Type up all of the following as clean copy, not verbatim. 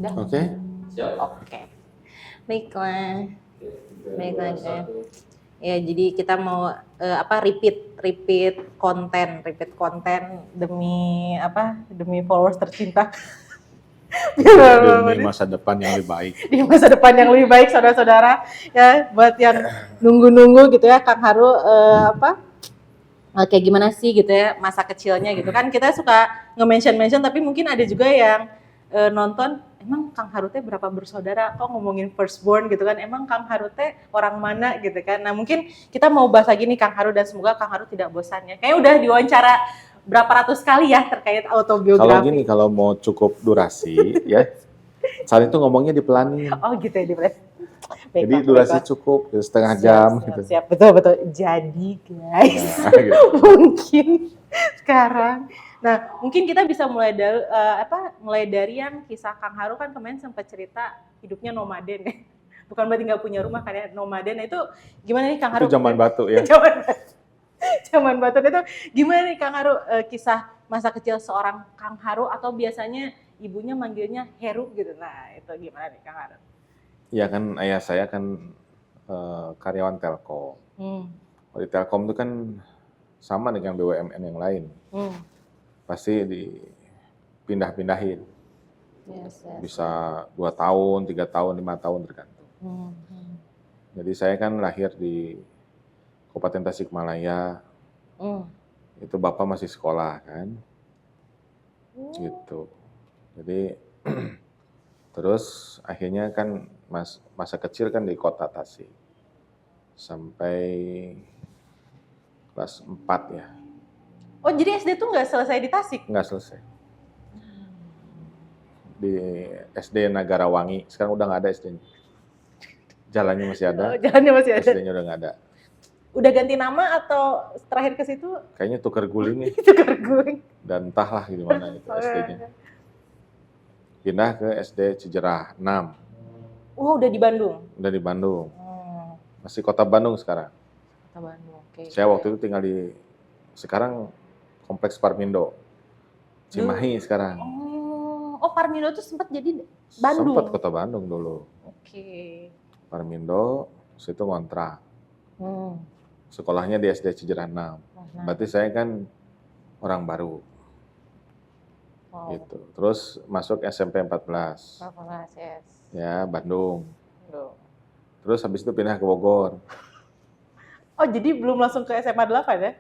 Udah? Oke. Siap. Oke. Baiklah. Baiklah. Baiklah. Ya, jadi kita mau repeat konten demi demi followers tercinta. Demi masa depan yang lebih baik. Di masa depan yang lebih baik, saudara-saudara. Ya, buat yang nunggu-nunggu gitu ya, Kang Haru kayak gimana sih gitu ya masa kecilnya gitu kan. Kita suka nge-mention tapi mungkin ada juga yang nonton, emang Kang Haru teh berapa bersaudara, kok ngomongin firstborn gitu kan, emang Kang Haru teh orang mana gitu kan. Nah mungkin kita mau bahas lagi nih Kang Haru, dan semoga Kang Haru tidak bosannya. Kayaknya udah diwawancara berapa ratus kali ya terkait autobiografi. Kalau gini, kalau mau cukup durasi ya, saat itu ngomongnya dipelanin. Oh gitu ya, dipelanin. Jadi durasi cukup setengah jam gitu. Siap, betul. Jadi guys, gitu. mungkin sekarang, nah mungkin kita bisa mulai dari mulai dari yang kisah Kang Haru kan kemarin sempat cerita hidupnya nomaden ya. Bukan berarti nggak punya rumah kan ya, nomaden. Nah, itu gimana nih Kang Haru? Itu zaman batu ya. Zaman batu itu gimana nih Kang Haru, kisah masa kecil seorang Kang Haru, atau biasanya ibunya manggilnya Heru gitu. Nah itu gimana nih Kang Haru? Ya kan ayah saya kan karyawan Telkom. Di Telkom itu kan sama dengan BUMN yang lain. Pasti dipindah-pindahin. Yes. Bisa 2 tahun, 3 tahun, 5 tahun tergantung. Jadi saya kan lahir di Kabupaten Tasikmalaya. Itu bapak masih sekolah kan. Gitu. Jadi terus akhirnya kan masa kecil kan di kota Tasik. Sampai kelas 4 ya. Oh jadi SD tuh nggak selesai di Tasik? Nggak selesai. Di SD Nagarawangi, sekarang udah nggak ada SD-nya. Jalannya masih ada. Oh, jalannya masih ada. SD-nya udah nggak ada. Udah ganti nama atau terakhir ke situ? Kayaknya tukar guling nih. Tukar guling. Dan entahlah gimana itu SD-nya. Pindah ke SD Cijerah 6. Oh udah di Bandung? Udah di Bandung. Masih kota Bandung sekarang. Kota Bandung, oke. Saya waktu itu tinggal di, sekarang Kompleks Parmindo. Cimahi sekarang. Oh Parmindo tuh sempat jadi Bandung? Sempat kota Bandung dulu. Oke. Parmindo, situ ngontrak. Sekolahnya di SD Cijerah 6. Berarti saya kan orang baru. Wow. Gitu. Terus masuk SMP 14. 14, yes. Ya, Bandung. Terus habis itu pindah ke Bogor. Oh, jadi belum langsung ke SMA 8 ya?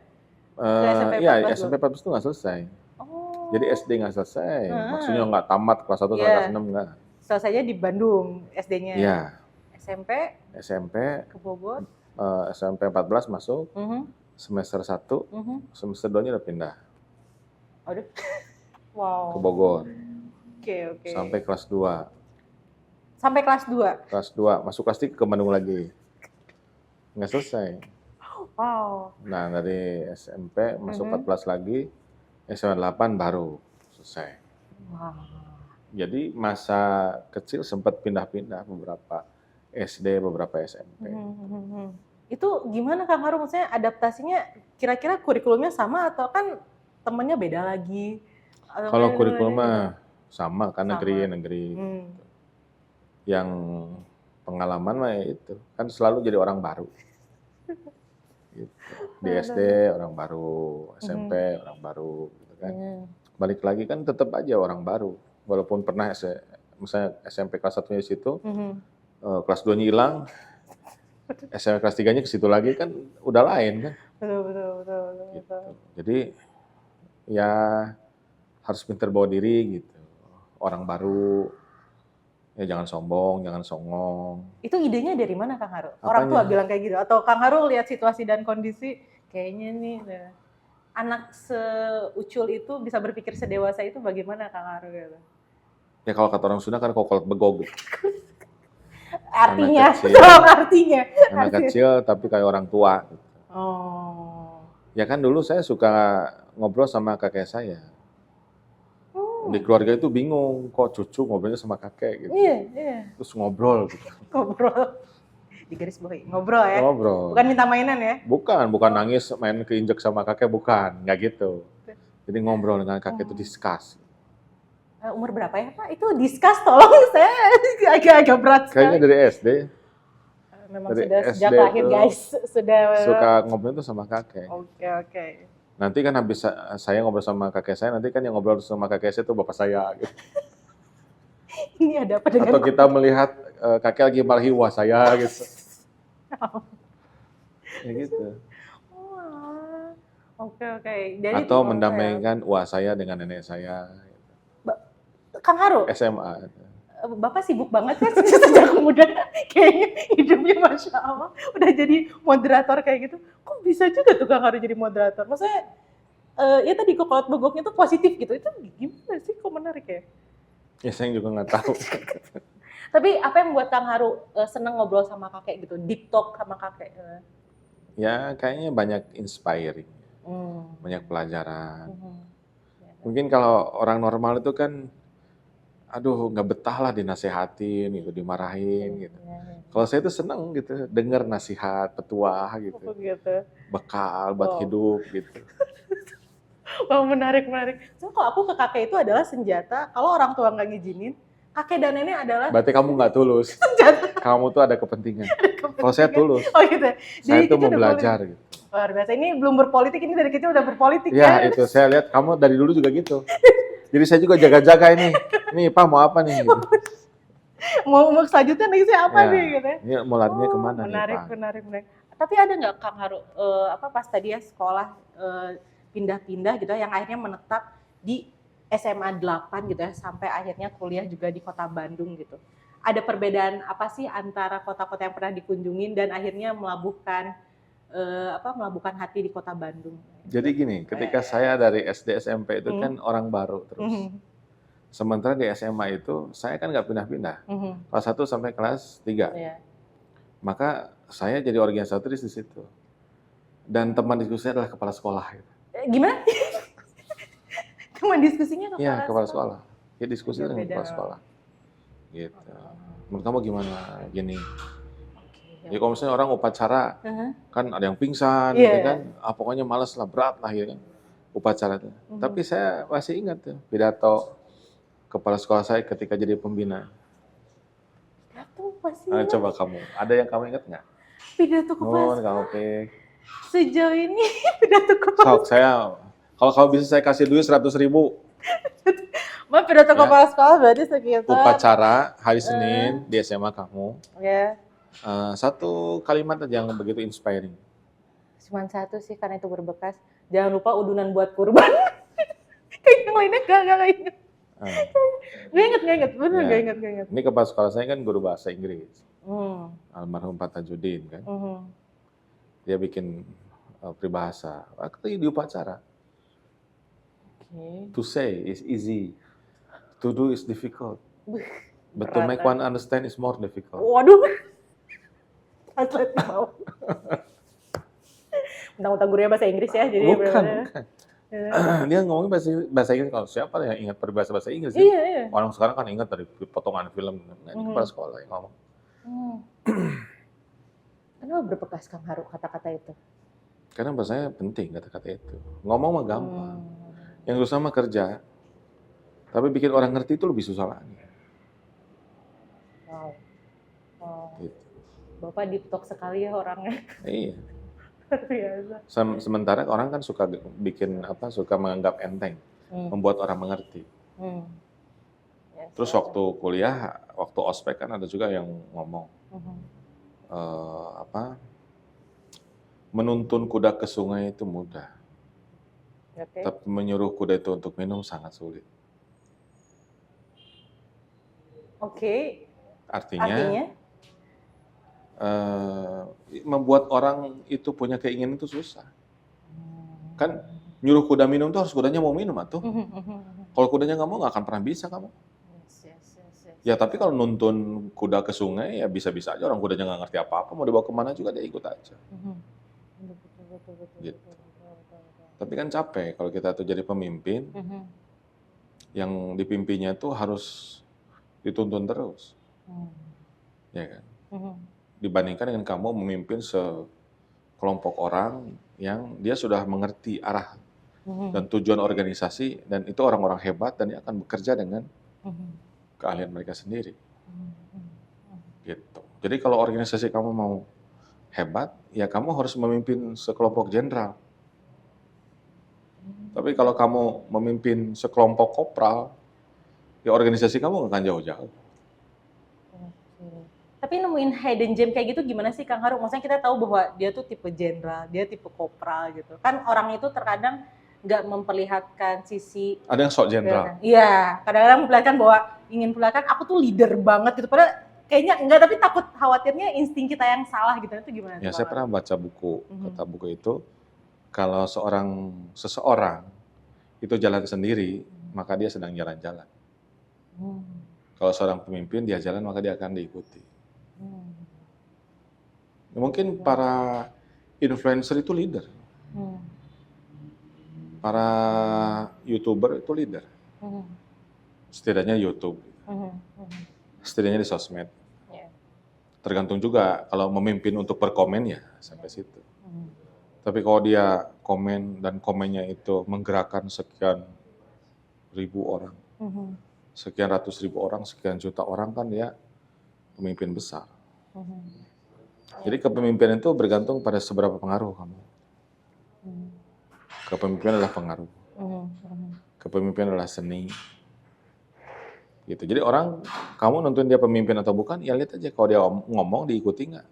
Iya, SMP 14 itu nggak selesai. Oh. Jadi SD nggak selesai. Maksudnya nggak tamat kelas 1 sampai kelas 6 nggak. Selesainya di Bandung SD-nya. Iya. SMP ke Bogor. SMP 14 masuk. Semester 1, semester 2-nya udah pindah. Aduh. Wow. Ke Bogor. Oke. Sampai kelas 2. Sampai kelas 2? Kelas 2, masuk kelas 3 ke Bandung lagi. Nggak selesai. Wow. Nah, dari SMP masuk 14 lagi, SMA 8 baru selesai. Wow. Jadi masa kecil sempat pindah-pindah, beberapa SD, beberapa SMP. Itu gimana Kang Haru, maksudnya adaptasinya, kira-kira kurikulumnya sama atau kan temennya beda lagi? Kalau kurikulum mah sama, kan negeri. Yang pengalaman mah itu, kan selalu jadi orang baru. Gitu. Di SD orang baru, SMP orang baru, gitu kan. Balik lagi kan tetap aja orang baru. Walaupun pernah misalnya SMP kelas 1-nya di situ, kelas 2-nya hilang, SMP kelas 3-nya ke situ lagi kan udah lain kan. Betul. Gitu. Jadi ya harus pintar bawa diri gitu. Orang baru, ya jangan sombong, jangan songong. Itu idenya dari mana Kang Haru? Orang tua bilang kayak gitu? Atau Kang Haru lihat situasi dan kondisi, kayaknya nih anak seucul itu bisa berpikir sedewasa itu bagaimana Kang Haru gitu? Ya kalau kata orang Sunda kan kokol begog. Artinya, anak kecil tapi kayak orang tua. Gitu. Oh. Ya kan dulu saya suka ngobrol sama kakek saya. Di keluarga itu bingung, kok cucu ngobrolnya sama kakek gitu. Iya. Terus ngobrol gitu. Ngobrol. Di garis bawahi, ngobrol ya? Ngobrol. Bukan minta mainan ya? Bukan nangis main keinjek sama kakek, bukan. Nggak gitu. Jadi ngobrol dengan kakek itu discuss. Umur berapa ya Pak? Itu discuss tolong, saya agak-agak berat Kayaknya sekali. dari SD, Memang dari sudah sejak SD lahir tuh guys, sudah. suka ngobrol tuh sama kakek. Oke, oke. Nanti kan habis saya ngobrol sama kakek saya, nanti kan yang ngobrol sama kakek saya itu bapak saya. Gitu. Ini ada apa dengan Atau kita melihat kakek lagi marahi wah saya gitu. Ya gitu. Wah, oke, oke. Jadi itu Atau mendamaikan wah saya dengan nenek saya. Kang Haru, SMA. Bapak sibuk banget kan sejak muda, kayaknya hidupnya Masya Allah, udah jadi moderator kayak gitu. Kok bisa juga tuh Kang Haru jadi moderator? Maksudnya, ya tadi kok bogoknya tuh positif gitu, itu gimana sih, kok menarik ya? Ya saya juga nggak tahu. Tapi apa yang membuat Kang Haru seneng ngobrol sama kakek gitu, deep talk sama kakek? Ya kayaknya banyak inspiring, banyak pelajaran. Mungkin kalau orang normal itu kan, aduh nggak betah lah dinasehatin gitu, dimarahin gitu. Kalau saya tuh seneng gitu, denger nasihat petuah gitu, Gitu. bekal buat hidup gitu. Wah, menarik, menarik. So, kalau aku ke kakek itu adalah senjata, kalau orang tua nggak ngizinin, kakek dan nenek adalah Berarti kamu nggak tulus, senjata. kamu tuh ada kepentingan. Kalau saya tulus, Oh gitu. saya Jadi tuh kita mau udah belajar politik. gitu. Luar biasa. Ini belum berpolitik, ini dari kecil udah berpolitik Ya ya. itu saya lihat kamu dari dulu juga gitu. Jadi saya juga jaga-jaga ini. Nih Pak mau apa nih? Gitu. Mau selanjutnya nih saya apa Ya, nih gitu ya. ini mau larinya kemana nih Menarik, Pak? menarik, menarik. Tapi ada nggak Kang Haru, pas tadi ya sekolah pindah-pindah gitu ya, yang akhirnya menetap di SMA 8 gitu ya, sampai akhirnya kuliah juga di kota Bandung gitu. Ada perbedaan apa sih antara kota-kota yang pernah dikunjungin dan akhirnya melabuhkan hati di kota Bandung? Jadi gini, ketika saya dari SD SMP itu kan orang baru terus. Sementara di SMA itu saya kan nggak pindah-pindah. Kelas 1 sampai kelas 3. Iya. Maka saya jadi organisatoris di situ. Dan teman diskusi adalah kepala sekolah. Gitu. Gimana? Teman diskusinya Iya, kepala sekolah. Ya diskusi dengan kepala sekolah. Gitu. Menurut kamu gimana? Gini. Ya kalau misalnya orang upacara, kan ada yang pingsan, ya kan? Pokoknya males lah, berat lah ya kan. Upacara itu. Tapi saya masih ingat tuh pidato kepala sekolah saya ketika jadi pembina. Pidato pasti. Coba kamu, ada yang kamu ingat nggak? Pidato kepala sekolah. Kamu Sejauh ini pidato kepala. Sok saya, kalau kamu bisa saya kasih duit 100.000. Mbak, pidato kepala sekolah berarti sekitar. Upacara hari Senin di SMA kamu. Ya. Satu kalimat aja yang begitu inspiring. Cuman satu sih, karena itu berbekas. Jangan lupa udunan buat kurban. Kayak yang lainnya gak inget. Gak inget, bener gak inget. Ini kepala sekolah saya kan guru bahasa Inggris. Almarhum Pak Tajudin kan. Dia bikin peribahasa. Waktu di upacara. To say is easy. To do is difficult. But to make one understand is more difficult. Waduh. Translate ke bawah. Mentang-mentang gurunya bahasa Inggris ya, jadi bukan. Dia ngomongin bahasa Inggris. Kalau siapa yang ingat peribahasa bahasa Inggris? Iya. Orang sekarang kan ingat dari potongan film. Nah, ini kepala sekolah yang ngomong. Kenapa berbekas Kang Haru kata-kata itu? Karena buat saya penting kata-kata itu. Ngomong mah gampang. Yang susah mah kerja. Tapi bikin orang ngerti itu lebih susah lagi. Wow. Gitu. Bapak deep talk sekali ya orangnya. Iya. Biasa. Sementara orang kan suka bikin suka menganggap enteng, membuat orang mengerti. Terus waktu kuliah, waktu ospek kan ada juga yang ngomong menuntun kuda ke sungai itu mudah, tapi menyuruh kuda itu untuk minum sangat sulit. Artinya? Membuat orang itu punya keinginan itu susah. Kan nyuruh kuda minum tuh harus kudanya mau minum atuh. Kalau kudanya nggak mau nggak akan pernah bisa kamu. Ya tapi kalau nuntun kuda ke sungai ya bisa-bisa aja orang kudanya nggak ngerti apa-apa, mau dibawa kemana juga dia ikut aja. Gitu. Tapi kan capek kalau kita tuh jadi pemimpin, yang dipimpinnya tuh harus dituntun terus. Ya kan? Dibandingkan dengan kamu memimpin sekelompok orang yang dia sudah mengerti arah dan tujuan organisasi, dan itu orang-orang hebat dan dia akan bekerja dengan keahlian mereka sendiri. Gitu. Jadi kalau organisasi kamu mau hebat, ya kamu harus memimpin sekelompok jenderal. Tapi kalau kamu memimpin sekelompok kopral, ya organisasi kamu nggak akan jauh-jauh. Tapi nemuin hidden gem kayak gitu gimana sih Kang Haru? Maksudnya kita tahu bahwa dia tuh tipe jenderal, dia tipe kopral gitu. Kan orang itu terkadang nggak memperlihatkan sisi. Ada yang sok jenderal. Iya, kadang-kadang memperlihatkan bahwa ingin memperlihatkan aku tuh leader banget gitu. Padahal kayaknya enggak, tapi takut khawatirnya insting kita yang salah gitu. Itu gimana? Ya, saya pernah baca buku, kata buku itu, kalau seseorang itu jalan sendiri, maka dia sedang jalan-jalan. Kalau seorang pemimpin, dia jalan, maka dia akan diikuti. Mungkin para influencer itu leader. Para YouTuber itu leader. Setidaknya YouTube. Setidaknya di sosmed. Tergantung juga, kalau memimpin untuk berkomen ya sampai situ. Tapi kalau dia komen dan komennya itu menggerakkan sekian ribu orang, sekian ratus ribu orang, sekian juta orang, kan dia pemimpin besar. Jadi kepemimpinan itu bergantung pada seberapa pengaruh kamu. Kepemimpinan adalah pengaruh. Kepemimpinan adalah seni. Gitu. Jadi orang, kamu nonton dia pemimpin atau bukan, ya lihat aja kalau dia ngomong diikuti nggak.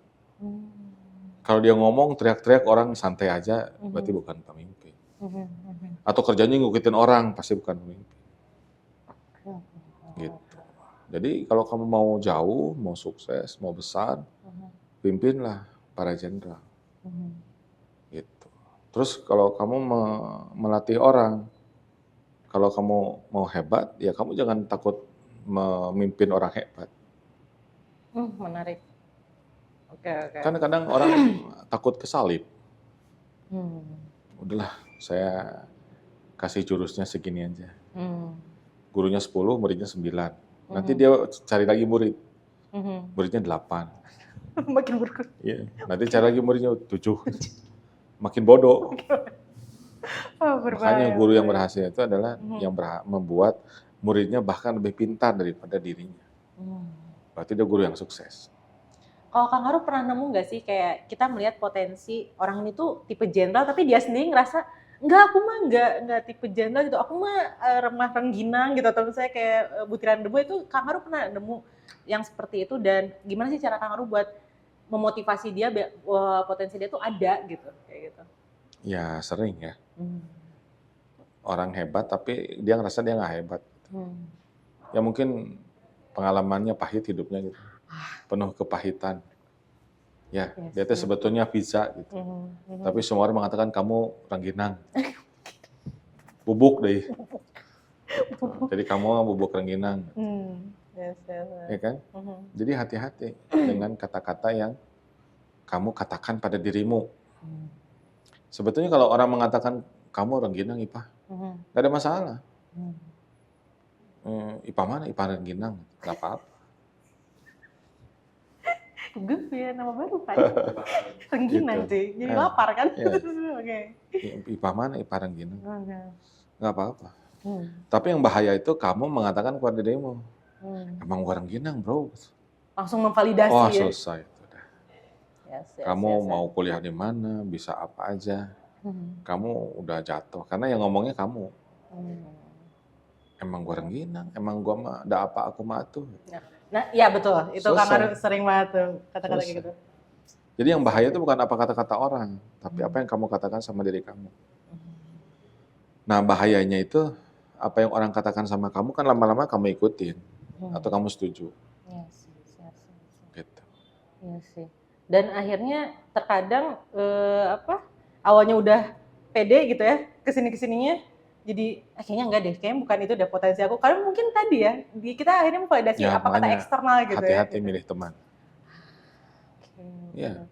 Kalau dia ngomong teriak-teriak orang santai aja, berarti bukan pemimpin. Atau kerjanya ngikutin orang, pasti bukan pemimpin. Gitu. Jadi kalau kamu mau jauh, mau sukses, mau besar, pimpinlah para jenderal. Gitu. Terus kalau kamu melatih orang, kalau kamu mau hebat, ya kamu jangan takut memimpin orang hebat. Menarik. Oke. Kan kadang orang takut kesalip. Udahlah, saya kasih jurusnya segini aja. Gurunya 10, muridnya 9. Nanti dia cari lagi murid. Muridnya 8. Makin buruk. Iya. Nanti cari lagi muridnya 7. Makin bodoh. Makanya guru yang berhasil itu adalah yang membuat muridnya bahkan lebih pintar daripada dirinya. Berarti dia guru yang sukses. Kalau Kang Haru pernah nemu nggak sih kayak kita melihat potensi orang ini tuh tipe jenderal tapi dia sendiri ngerasa enggak, aku mah enggak tipe jenderal gitu, aku mah remah rengginang gitu, atau misalnya kayak butiran debu. Itu Kang Haru pernah nemu yang seperti itu, dan gimana sih cara Kang Haru buat memotivasi dia potensi dia tuh ada gitu kayak gitu? Ya sering ya. Orang hebat tapi dia ngerasa dia nggak hebat. Ya mungkin pengalamannya pahit hidupnya gitu. Penuh kepahitan. Ya, dia tuh sebetulnya bisa gitu. Tapi semua orang mengatakan kamu rengginang. Bubuk deh. Jadi kamu bubuk rengginang. Ya kan? Jadi hati-hati dengan kata-kata yang kamu katakan pada dirimu. Sebetulnya kalau orang mengatakan kamu rengginang, Ipah, nggak ada masalah. Ipah mana? Ipah rengginang, nggak apa-apa. Gue punya nama baru Pak. Rengginang Gitu. sih, jadi lapar kan? Ya. Oke. Ipah mana? Ipah rengginang, nggak apa-apa. Tapi yang bahaya itu kamu mengatakan kepada dirimu, emang gua rengginang bro. Langsung memvalidasi Oh ya. selesai. Kamu mau kuliah di mana, bisa apa aja, kamu udah jatuh. Karena yang ngomongnya kamu. Emang gua rengginang, emang gua mah ada apa aku mah tuh. Nah, iya betul. Itu Kang Haru sering banget tuh kata-kata kayak gitu. Jadi yang bahaya itu bukan apa kata-kata orang, tapi apa yang kamu katakan sama diri kamu. Nah bahayanya itu, apa yang orang katakan sama kamu kan lama-lama kamu ikutin, atau kamu setuju. Iya sih. Gitu. Iya sih. Dan akhirnya terkadang awalnya udah pede gitu ya, kesininya jadi kayaknya enggak deh, kayaknya bukan itu udah potensi aku. Karena mungkin tadi ya, kita akhirnya memvalidasi Ya, apa kata eksternal gitu ya. hati-hati milih teman. Ya,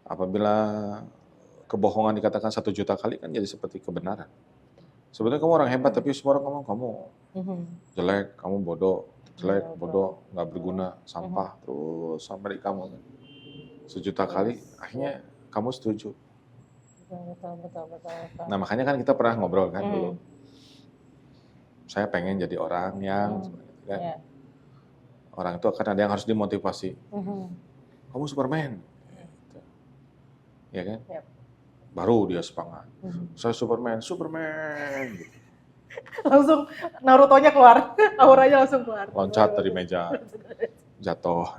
apabila kebohongan dikatakan 1 juta kali kan jadi seperti kebenaran. Sebetulnya kamu orang hebat, tapi semua orang ngomong kamu jelek, kamu bodoh, jelek, bodoh, nggak berguna, sampah, terus sampai di kamu. 1 juta kali, akhirnya kamu setuju. Betul. Nah makanya kan kita pernah ngobrol kan dulu, Hmm. saya pengen jadi orang yang kan, Ya. orang itu akan ada yang harus dimotivasi. Mhm. Kamu Superman, gitu. Ya kan? Yap. Baru dia semangat. Mhm. Saya Superman, gitu. Langsung Naruto-nya keluar, auranya langsung keluar. Loncat dari meja, jatuh.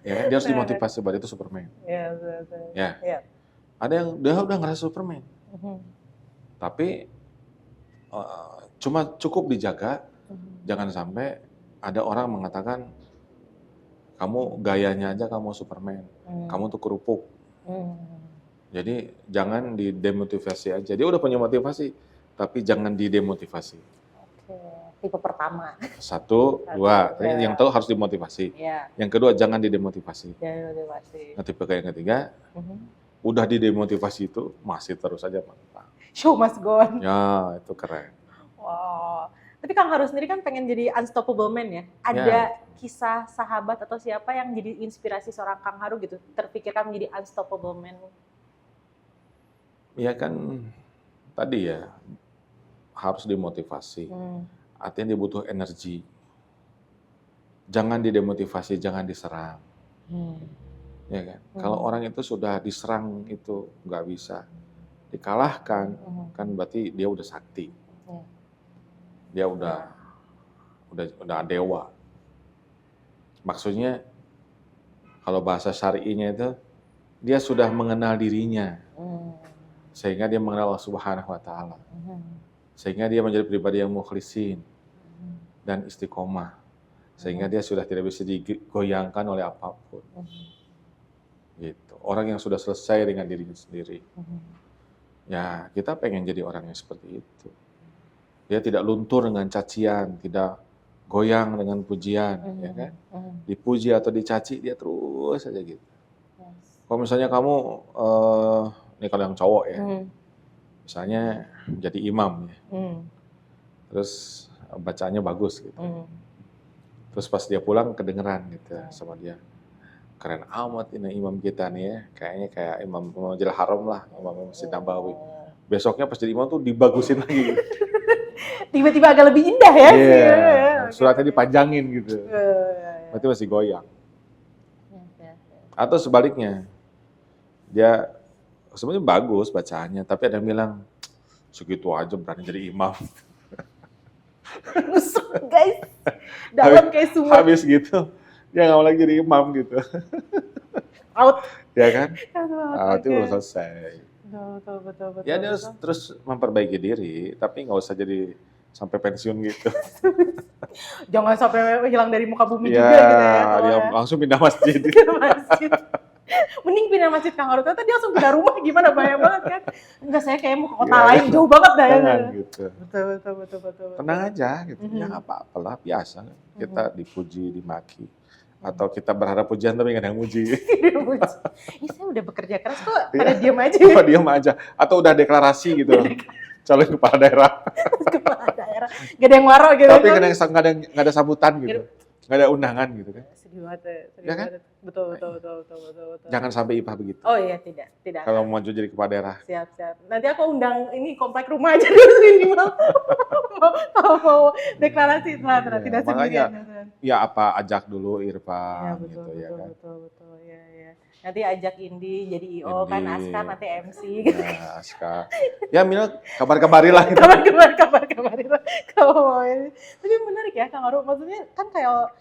Ya kan? Dia harus dimotivasi bahwa itu Superman. Ya, betul. Ya. Ya. Ada yang dia udah ngerasa Superman, Mhm. tapi cuma cukup dijaga, Mhm. jangan sampai ada orang mengatakan kamu gayanya aja kamu Superman, kamu tuh kerupuk. Jadi jangan didemotivasi aja. Dia udah punya motivasi, tapi jangan didemotivasi. Oke, tipe pertama. Satu, dua. Ya. Yang tahu harus dimotivasi. Ya, Yang kedua jangan didemotivasi. jangan motivasi. Nah, tipe yang ketiga, Mhm. udah didemotivasi itu masih terus aja mantap. Show must go on. Ya, itu keren. Wow. Tapi Kang Haru sendiri kan pengen jadi unstoppable man ya. Ada kisah sahabat atau siapa yang jadi inspirasi seorang Kang Haru gitu, terpikirkan menjadi unstoppable man? Ya kan tadi ya harus dimotivasi. Artinya dia butuh energi. Jangan didemotivasi, jangan diserang. Ya kan? Kalau orang itu sudah diserang itu nggak bisa dikalahkan, kan berarti dia udah sakti. Dia udah dewa. Maksudnya kalau bahasa syar'inya itu dia sudah mengenal dirinya. Sehingga dia mengenal Allah Subhanahu wa taala. Sehingga dia menjadi pribadi yang mukhlisin dan istiqomah. Sehingga dia sudah tidak bisa digoyangkan oleh apapun. Gitu. Orang yang sudah selesai dengan dirinya sendiri. Ya, kita pengen jadi orang yang seperti itu. Dia tidak luntur dengan cacian, tidak goyang dengan pujian, ya kan? Dipuji atau dicaci dia terus saja gitu. Kalau misalnya kamu ini kalau yang cowok ya, misalnya jadi imam ya, terus bacaannya bagus gitu, terus pas dia pulang kedengeran gitu sama dia, keren amat ini imam kita nih ya, kayaknya kayak imam Masjidil Haram lah, imam Masjid Nabawi. Besoknya pas jadi imam tuh dibagusin lagi. Tiba-tiba agak lebih indah ya. Suratnya dipanjangin gitu, berarti masih goyang. Atau sebaliknya, dia sebenarnya bagus bacaannya, tapi ada yang bilang segitu aja berani jadi imam. Nusuk guys, dalam kayak sumur. Habis gitu, dia nggak mau lagi jadi imam gitu. Out. Ya kan? Out, itu udah selesai. Betul. Ya dia harus terus memperbaiki diri, tapi nggak usah jadi sampai pensiun gitu. Jangan sampai hilang dari muka bumi Ya, juga gitu ya. dia langsung pindah masjid. Masjid. Mending pindah masjid Kang Haru, ternyata dia langsung pindah rumah, gimana, bahaya banget kan. Enggak, saya kayak mau ke kota lain, jauh banget dah ya. Jangan gitu. Betul. Tenang aja gitu, ya nggak apa-apalah, biasa. Kita dipuji, dimaki. Atau kita berharap pujian tapi nggak ada yang muji. Ini saya udah bekerja keras kok, pada diam aja. Oh, diam aja. Atau udah deklarasi gitu, calon kepala daerah. Kepala daerah, gak ada yang waro gitu. Tapi nggak ada sambutan gitu, nggak ada undangan gitu kan. Sedih banget. Ya kan? Betul. Jangan sampai IPA begitu. Oh iya, tidak. Kalau mau maju jadi kepala daerah. Siap. Nanti aku undang ini komplek rumah aja dulu minimal. Kalau mau deklarasi setelah tidak sendirian. Ya apa ajak dulu Irfan Ya, betul, gitu ya kan. Betul. Ya. Nanti ajak Indi jadi IO kan, Aska nanti MC gitu. Ya, Aska. Ya Mila kabar-kabarilah gitu. Kabar-kabarilah. Kalau tapi menarik ya Kang Haru, maksudnya kan kayak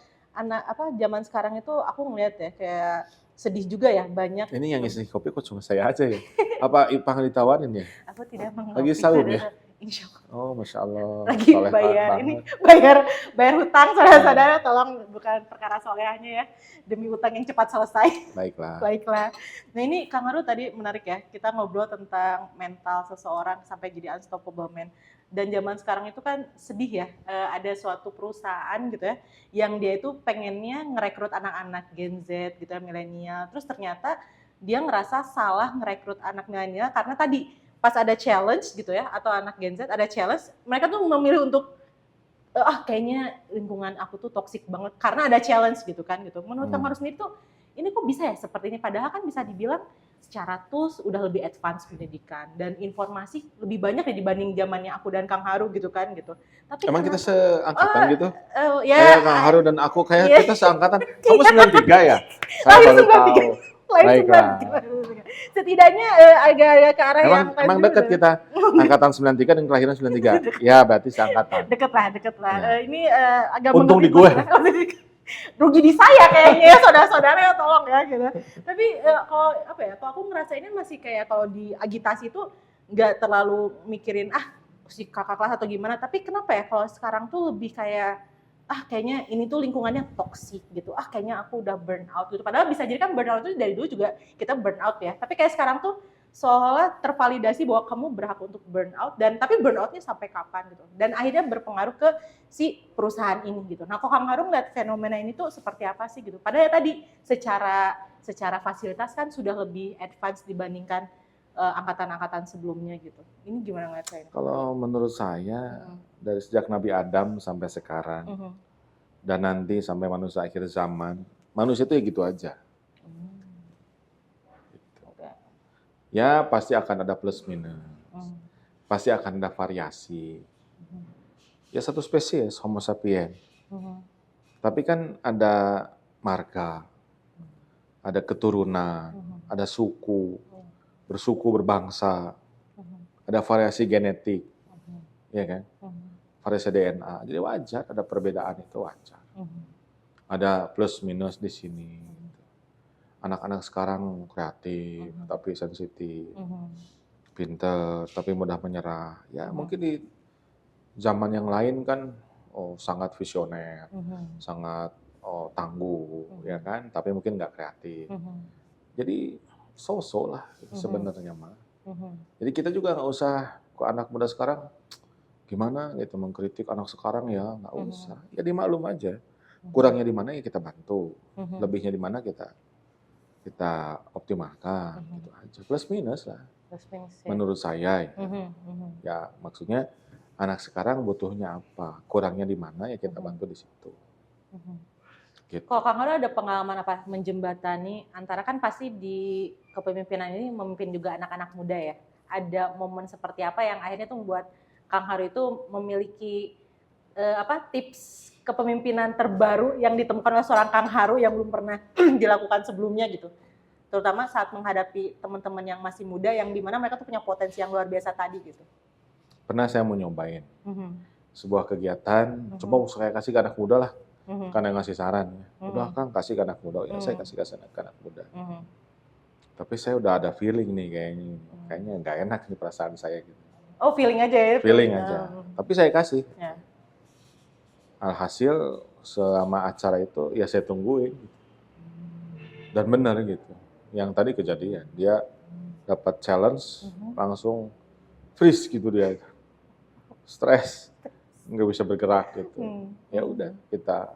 zaman sekarang itu aku ngeliat ya kayak sedih juga ya, banyak. Ini yang ngisi kopi kok cuma saya aja ya? Apa Ipang ditawarin ya? Aku tidak mengerti. Lagi sahur ya? Insya Allah. Oh, Masya Allah. Lagi bayar hutang, saudara-saudara, tolong, bukan perkara solehahnya ya, demi hutang yang cepat selesai. Baiklah. Nah ini Kang Haru tadi menarik ya, kita ngobrol tentang mental seseorang sampai jadi unstoppable man. Dan zaman sekarang itu kan sedih ya, ada suatu perusahaan gitu ya, yang dia itu pengennya ngerekrut anak-anak Gen Z gitu ya, milenial, terus ternyata dia ngerasa salah ngerekrut anak milenial karena tadi pas ada challenge gitu ya, atau anak Gen Z ada challenge, mereka tuh memilih untuk kayaknya lingkungan aku tuh toksik banget karena ada challenge gitu kan gitu. Menurut Kang Haru sendiri tuh ini kok bisa ya seperti ini, padahal kan bisa dibilang secara tools udah lebih advance pendidikan dan informasi lebih banyak ya dibanding zamannya aku dan Kang Haru gitu kan gitu. Tapi Emang kita kenapa seangkatan gitu? ya Kayak Kang Haru dan aku kayak iya. kita seangkatan. Kamu 93 ya? Saya Lahir baru 93. tahu. Lahir Baiklah. 93. Setidaknya agak-agak ke arah yang Emang dekat kita. Angkatan 93 dan kelahiran 93. Ya, berarti seangkatan. deket lah. Ya. Ini agak Untung di menurut gue. rugi di saya kayaknya ya saudara-saudara ya tolong ya gitu. Tapi kalau apa ya, kalau aku ngerasainnya masih kayak kalau di agitasi itu nggak terlalu mikirin si kakak kelas atau gimana. Tapi kenapa ya kalau sekarang tuh lebih kayak kayaknya ini tuh lingkungannya toksik gitu. Kayaknya aku udah burn out gitu. Padahal bisa jadi kan burn out itu dari dulu juga kita burn out ya. Tapi kayak sekarang tuh seolah tervalidasi bahwa kamu berhak untuk burn out tapi burn outnya sampai kapan gitu. Dan akhirnya berpengaruh ke si perusahaan ini gitu. Nah, kok Kang Harum ngeliat fenomena ini tuh seperti apa sih gitu? Padahal ya tadi secara fasilitas kan sudah lebih advance dibandingkan angkatan-angkatan sebelumnya gitu. Ini gimana ngeliatnya? Kalau menurut saya dari sejak Nabi Adam sampai sekarang dan nanti sampai manusia akhir zaman, manusia itu ya gitu aja. Ya pasti akan ada plus minus, pasti akan ada variasi. Ya satu spesies Homo sapiens, tapi kan ada marga, ada keturunan, ada suku, bersuku berbangsa, ada variasi genetik, ya kan, variasi DNA. Jadi wajar ada perbedaan itu wajar. Ada plus minus di sini. Anak-anak sekarang kreatif, tapi sensitif, pinter, tapi mudah menyerah. Ya mungkin di zaman yang lain kan sangat visioner, sangat tangguh, ya kan, tapi mungkin nggak kreatif. Jadi so-so lah sebenarnya mah. Jadi kita juga nggak usah ke anak muda sekarang gimana gitu mengkritik anak sekarang ya nggak usah. Ya dimaklum aja. Kurangnya di mana ya kita bantu, lebihnya di mana kita optimalkan gitu aja. Plus minus lah. Plus minus, ya. Menurut saya ya maksudnya anak sekarang butuhnya apa, kurangnya di mana ya kita bantu di situ. Gitu. Kalau Kang Haru ada pengalaman apa menjembatani antara kan pasti di kepemimpinan ini memimpin juga anak-anak muda ya. Ada momen seperti apa yang akhirnya tuh membuat Kang Haru itu memiliki tips kepemimpinan terbaru yang ditemukan oleh seorang Kang Haru yang belum pernah dilakukan sebelumnya gitu. Terutama saat menghadapi teman-teman yang masih muda yang dimana mereka tuh punya potensi yang luar biasa tadi gitu. Pernah saya mau nyobain sebuah kegiatan, coba saya kasih ke anak muda lah, karena ngasih saran. Udah Kang kasih ke anak muda, ya saya kasih ke anak muda. Tapi saya udah ada feeling nih kayaknya nggak enak nih perasaan saya gitu. Oh feeling aja ya? Feeling aja. Tapi saya kasih. Ya. Alhasil selama acara itu ya saya tungguin. Dan benar gitu. Yang tadi kejadian, dia dapat challenge langsung freeze gitu dia. Stres, nggak bisa bergerak gitu. Ya udah kita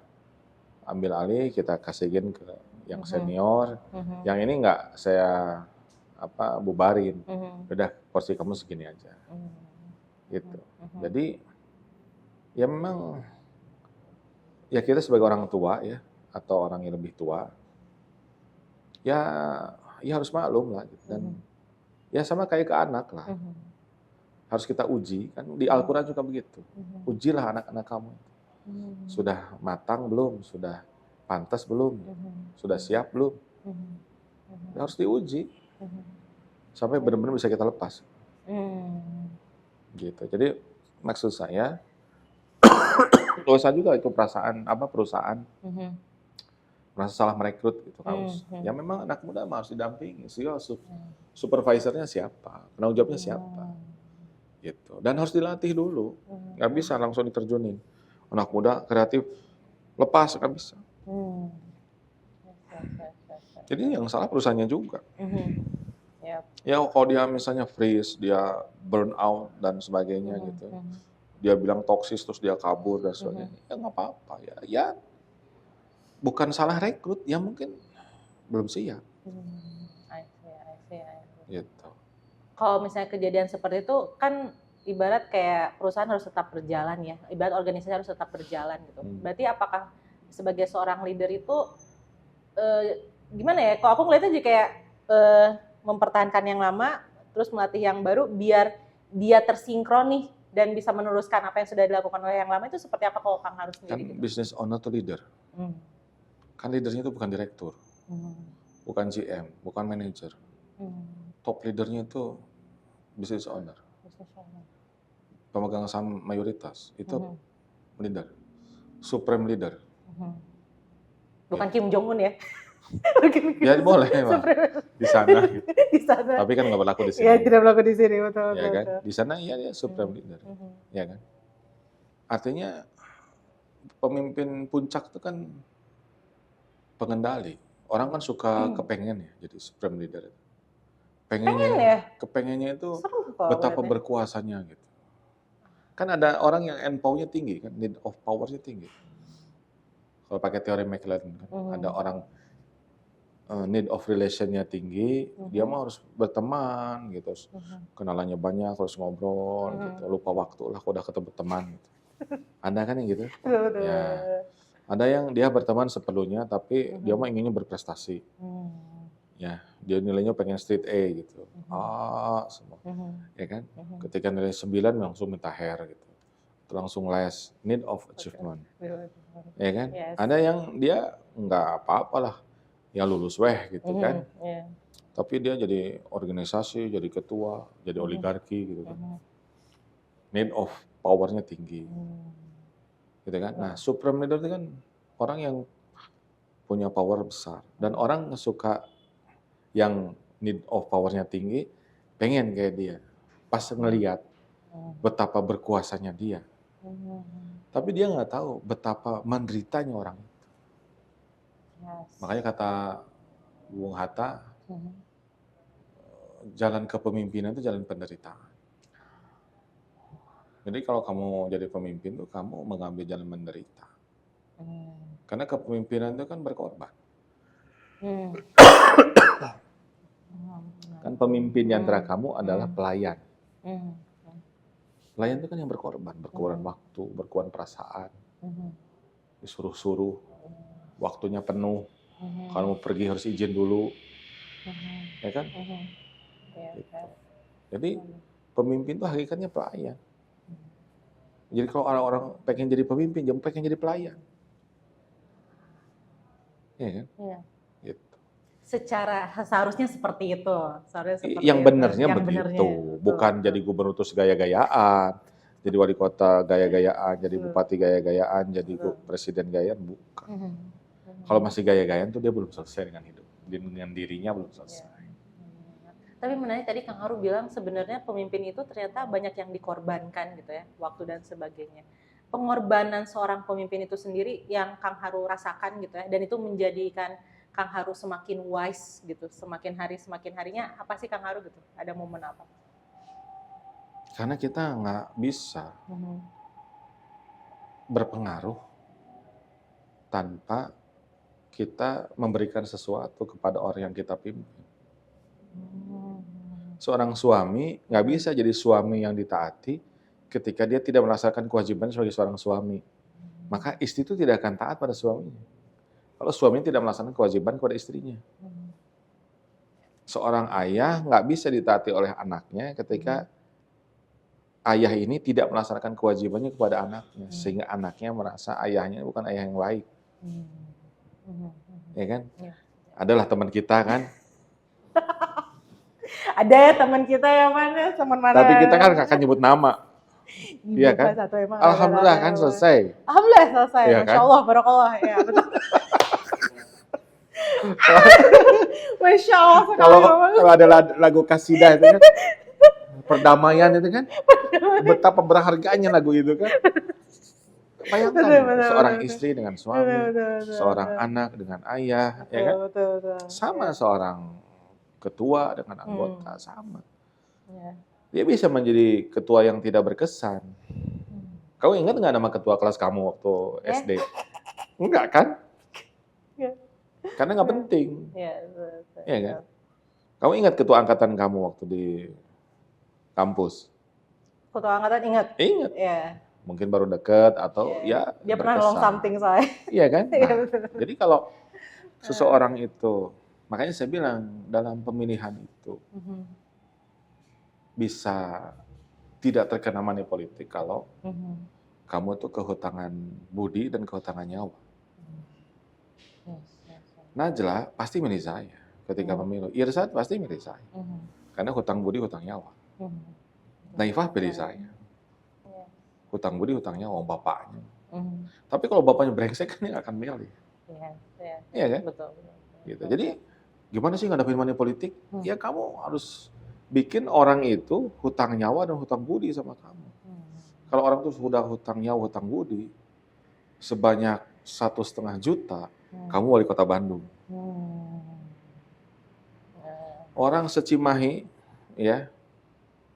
ambil alih, kita kasihin ke yang senior. Yang ini nggak saya bubarin. Udah porsi kamu segini aja. Gitu. Jadi ya memang ya kita sebagai orang tua ya atau orang yang lebih tua ya harus maklum lah gitu. Dan ya sama kayak ke anak lah. Harus kita uji kan di Al-Qur'an juga begitu. Ujilah anak-anak kamu. Sudah matang belum? Sudah pantas belum? Sudah siap belum? Ya, harus diuji. Sampai benar-benar bisa kita lepas. Gitu. Jadi maksud saya dosa juga itu perasaan perusahaan merasa salah merekrut gitu Ya memang anak muda harus didampingi. Supervisornya siapa? Penanggung jawabnya siapa? Gitu. Dan harus dilatih dulu. Nggak bisa langsung diterjunin. Anak muda kreatif lepas nggak bisa. Jadi yang salah perusahaannya juga. Ya kalau dia misalnya freeze, dia burn out dan sebagainya gitu. Dia bilang toksis terus dia kabur dan sebagainya. Ya nggak apa-apa ya. Bukan salah rekrut, ya mungkin belum siap. I see. Gitu. Kalau misalnya kejadian seperti itu kan ibarat kayak perusahaan harus tetap berjalan ya. Ibarat organisasi harus tetap berjalan gitu. Berarti apakah sebagai seorang leader itu gimana ya? Kalau aku ngeliatnya juga kayak mempertahankan yang lama, terus melatih yang baru, biar dia tersinkron nih dan bisa meneruskan apa yang sudah dilakukan oleh yang lama. Itu seperti apa kalau Kang Haru Kan sendiri gitu? business owner tuh leader. Hmm. Kan leadernya itu bukan direktur, Hmm. bukan GM, bukan manager. Top leadernya itu business owner. Pemegang saham mayoritas itu leader, supreme leader. Bukan Kim Jong Un ya? Ya boleh Pak, di sana gitu. Di sana. Tapi kan nggak berlaku di sini. Ya tidak berlaku di sini, betul. Ya kan? betul. Di sana iya dia supreme leader. Ya kan? Artinya pemimpin puncak itu kan pengendali. Orang kan suka kepengen ya jadi supreme leader. Pengen ya? Kepengennya itu Seru kok betapa liatnya. berkuasanya gitu. Kan ada orang yang NPO-nya tinggi kan, need of power-nya tinggi. Kalau pakai teori McLaren kan, ada orang need of relation-nya tinggi, dia mah harus berteman gitu, kenalannya banyak, harus ngobrol, gitu. Lupa waktu lah kalau udah ketemu teman. Gitu. Ada kan yang gitu? Betul. Ya. Ada yang dia berteman seperlunya, tapi dia mah inginnya berprestasi. Ya, dia nilainya pengen straight A gitu, A semua, ya kan? Ketika nilai 9 langsung minta hair gitu, langsung les, need of achievement, ya kan? Yes. Ada yang dia nggak apa-apalah, ya lulus weh gitu kan, tapi dia jadi organisasi, jadi ketua, jadi oligarki gitu kan, need of powernya tinggi, gitu kan? Nah, supreme leader itu kan orang yang punya power besar dan orang suka yang need of power-nya tinggi, pengen kayak dia. Pas ngelihat betapa berkuasanya dia. Tapi dia nggak tahu betapa menderitanya orang itu. Makanya kata Bung Hatta, jalan kepemimpinan itu jalan penderitaan. Jadi kalau kamu jadi pemimpin tuh kamu mengambil jalan menderita. Karena kepemimpinan itu kan berkorban. Kan pemimpin di antara kamu adalah pelayan. Pelayan itu kan yang berkorban waktu, berkorban perasaan. Disuruh-suruh, waktunya penuh. Kalau mau pergi harus izin dulu. Ya kan? Gitu. Jadi pemimpin itu hakikatnya pelayan. Jadi kalau orang-orang pengen jadi pemimpin, jangan pengen jadi pelayan. Iya kan? Iya. Gitu. Secara seharusnya seperti itu. Yang benernya begitu, bukan jadi gubernur terus gaya-gayaan, jadi wali kota gaya-gayaan, jadi bupati gaya-gayaan, jadi presiden gayaan, bukan. Kalau masih gaya-gayaan tuh dia belum selesai dengan hidup, dengan dirinya belum selesai. Tapi menarik tadi Kang Haru bilang sebenarnya pemimpin itu ternyata banyak yang dikorbankan gitu ya, waktu dan sebagainya. Pengorbanan seorang pemimpin itu sendiri yang Kang Haru rasakan gitu ya, dan itu menjadikan Kang Haru semakin wise gitu, semakin harinya apa sih Kang Haru gitu? Ada momen apa? Karena kita nggak bisa berpengaruh tanpa kita memberikan sesuatu kepada orang yang kita pimpin. Seorang suami nggak bisa jadi suami yang ditaati ketika dia tidak melaksanakan kewajiban sebagai seorang suami. Maka istri itu tidak akan taat pada suaminya. Kalau suami tidak melaksanakan kewajiban kepada istrinya. Seorang ayah nggak bisa ditaati oleh anaknya ketika ayah ini tidak melaksanakan kewajibannya kepada anaknya. Sehingga anaknya merasa ayahnya bukan ayah yang baik. Ya kan? Adalah teman kita kan. Ada ya teman kita yang mana? Teman mana? Tapi kita kan nggak akan nyebut nama. Iya kan? Alhamdulillah kan selesai. Alhamdulillah selesai. Iya Masya kan? Allah, barakallah. Ya, betul. Masya Allah sekali. Kalau ada lagu kasidah itu kan, perdamaian itu kan, betapa berharganya lagu itu kan. Bayangkan seorang istri dengan suami, seorang anak dengan ayah, ya kan? Sama seorang ketua dengan anggota, sama. Dia bisa menjadi ketua yang tidak berkesan. Kamu ingat nggak nama ketua kelas kamu waktu SD? Enggak kan? Karena nggak penting. Iya kan? Kamu ingat ketua angkatan kamu waktu di kampus? Ketua angkatan ingat? Ingat. Iya. Mungkin baru deket atau ya dia pernah nolong something saya. Iya kan? Nah, jadi kalau seseorang itu Makanya saya bilang dalam pemilihan itu bisa tidak terkena money politik kalau kamu tuh kehutangan budi dan kehutangan nyawa. Najla pasti milih saya ketika pemilu. Irsad pasti milih saya. Karena hutang budi, hutang nyawa. Naifah pilih saya. Hutang budi, hutang nyawa, bapaknya. Tapi kalau bapaknya brengsek kan dia nggak akan milih. Iya kan? Betul. Gitu. Jadi gimana sih ngadepin money politik? Ya kamu harus bikin orang itu hutang nyawa dan hutang budi sama kamu. Kalau orang tuh sudah hutang nyawa, hutang budi sebanyak 1,5 juta, kamu wali kota Bandung. Orang secimahi, ya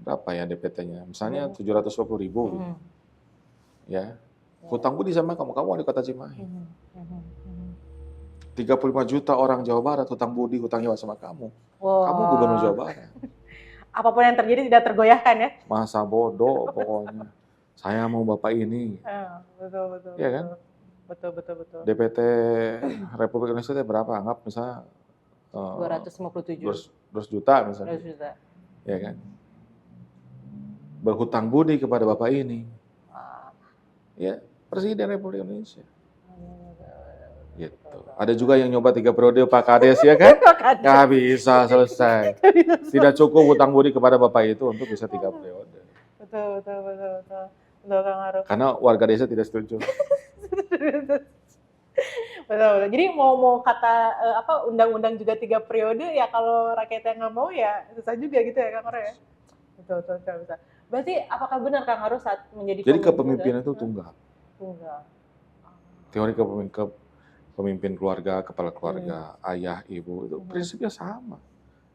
berapa ya DPT-nya? Misalnya 750.000, ya hutang budi sama kamu wali kota Cimahi. 35 juta orang Jawa Barat hutang budi, hutang nyawa sama kamu. Kamu gubernur Jawa Barat. Apapun yang terjadi tidak tergoyahkan ya? Masa bodoh pokoknya. Saya mau bapak ini. Betul. Iya kan? Betul. DPT Republik Indonesia itu berapa? Anggap misalnya 257. 200 juta misalnya. 200 juta. Ya kan? Berhutang budi kepada bapak ini. Ya, Presiden Republik Indonesia. Gitu. Ada juga yang nyoba 3 periode Pak Kades ya kan? Nggak bisa selesai. Tidak cukup hutang budi kepada bapak itu untuk bisa 3 periode. Betul, Kang Haru. Karena warga desa tidak setuju. Betul. Jadi mau kata undang-undang juga 3 periode ya kalau rakyatnya nggak mau ya susah juga gitu ya Kang Haru ya. Betul. Berarti apakah benar Kang Haru saat menjadi Jadi kepemimpinan itu tunggal. Teori pemimpin keluarga, kepala keluarga, ayah, ibu itu prinsipnya sama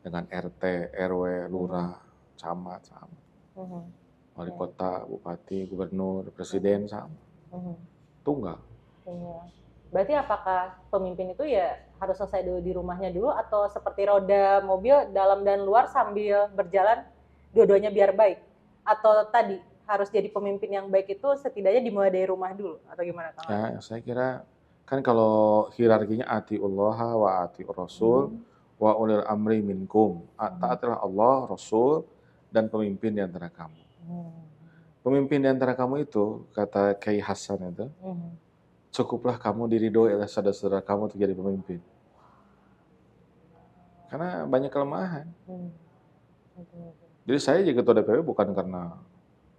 dengan RT, RW, lurah, camat sama. Wali kota, bupati, gubernur, presiden sama. Tunggal. Berarti apakah pemimpin itu ya harus selesai dulu di rumahnya dulu atau seperti roda mobil dalam dan luar sambil berjalan dua-duanya biar baik? Atau tadi harus jadi pemimpin yang baik itu setidaknya dimulai dari rumah dulu atau gimana Kang? Ya, saya kira kan kalau hierarkinya atiullah wa atiur rasul wa ulil amri minkum. Taatilah Allah, Rasul dan pemimpin di antara kamu. Pemimpin di antara kamu itu, kata Kiai Hasan itu, cukuplah kamu diridhoi oleh saudara-saudara kamu untuk jadi pemimpin. Karena banyak kelemahan. Jadi saya jadi ketua DPW bukan karena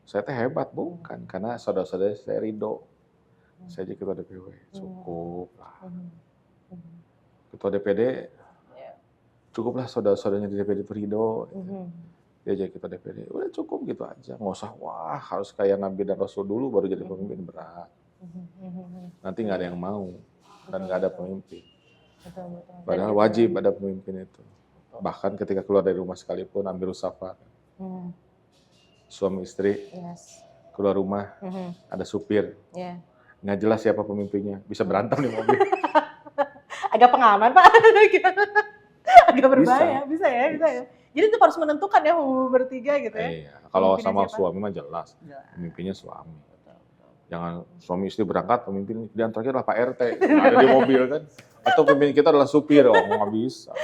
saya teh hebat, bukan. Karena saudara-saudara saya ridho. Saya jadi ketua DPW, cukup lah. Ketua DPD, cukuplah saudara-saudaranya di DPD itu ridho. Dia jadi ketua DPD, udah cukup gitu aja. Nggak usah, wah harus kayak Nabi dan Rasul dulu baru jadi pemimpin, berat. Nanti nggak ada yang mau, dan nggak ada pemimpin. Padahal wajib ada pemimpin itu. Bahkan ketika keluar dari rumah sekalipun, ambil safar. Suami istri, keluar rumah, ada supir. Nggak jelas siapa pemimpinnya, bisa berantem di mobil. Agak pengalaman Pak, agak berbahaya, bisa ya. Jadi itu harus menentukan ya mau bertiga gitu ya. Iya, kalau sama suami mah jelas, pemimpinnya suami. Jangan suami istri berangkat, pemimpin di antaranya adalah Pak RT, ada di mobil kan. Atau pemimpin kita adalah supir, nggak bisa.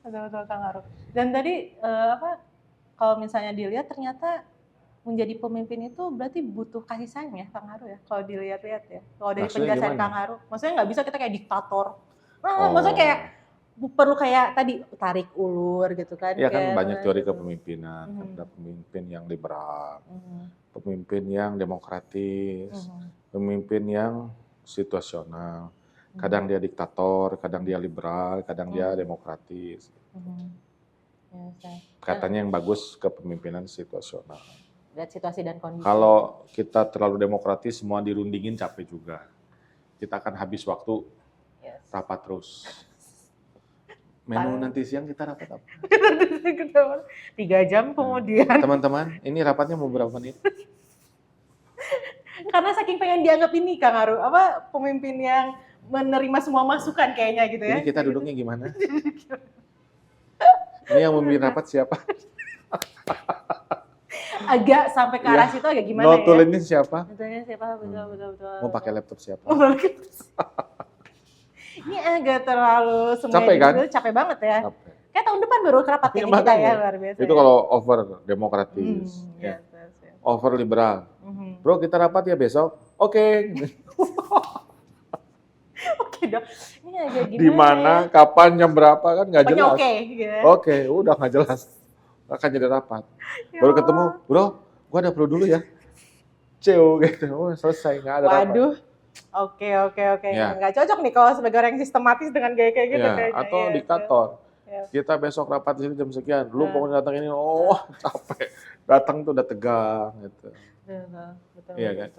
Betul Kang Haru. Dan tadi kalau misalnya dilihat ternyata menjadi pemimpin itu berarti butuh kasih sayang ya Kang Haru ya. Kalau dilihat-lihat ya. Kalau dari penjelasan Kang Haru, maksudnya nggak bisa kita kayak diktator. Maksudnya kayak perlu kayak tadi tarik ulur gitu kan. Iya kan banyak teori kepemimpinan. Ada pemimpin yang liberal, pemimpin yang demokratis, pemimpin yang situasional. Kadang dia diktator, kadang dia liberal, kadang dia demokratis. Katanya yang bagus kepemimpinan situasional. Lihat situasi dan kondisi. Kalau kita terlalu demokratis, semua dirundingin capek juga. Kita akan habis waktu rapat terus. Menu nanti siang kita rapat apa? 3 jam kemudian. Teman-teman, ini rapatnya mau berapa menit? Karena saking pengen dianggap ini Kang Haru, pemimpin yang menerima semua masukan kayaknya gitu ya. Ini kita duduknya gimana? Ini yang memimpin rapat siapa? Agak sampai ke arah situ agak gimana ya? Notulinnya siapa? Notulinnya siapa? Betul. Mau pakai laptop siapa? Ini ini agak terlalu Capek kan? capek banget ya. Capek. Kayak tahun depan baru rapat Iya, ini kita ya, makanya. luar biasa. Itu kalau over demokratis, ya. Yes. Over liberal. Mhm. Bro, kita rapat ya besok. Oke. Oke dong, ini agak gimana Di mana, kapan, jam berapa kan nggak Pokoknya jelas. oke, gitu. Oke, udah nggak jelas. Akan jadi rapat. Ya Baru Allah. ketemu, bro, gua ada perlu dulu ya. Ceu gitu, selesai nggak ada rapat. Waduh, oke. Ya. Nggak cocok nih kalau sebagai orang yang sistematis dengan gaya kayak gitu Ya, kayaknya. atau Iya, di kantor. iya. Kita besok rapat di sini jam sekian. Lu pokoknya datang ini, oh capek. Datang tuh udah tegang gitu. Betul. Iya kan?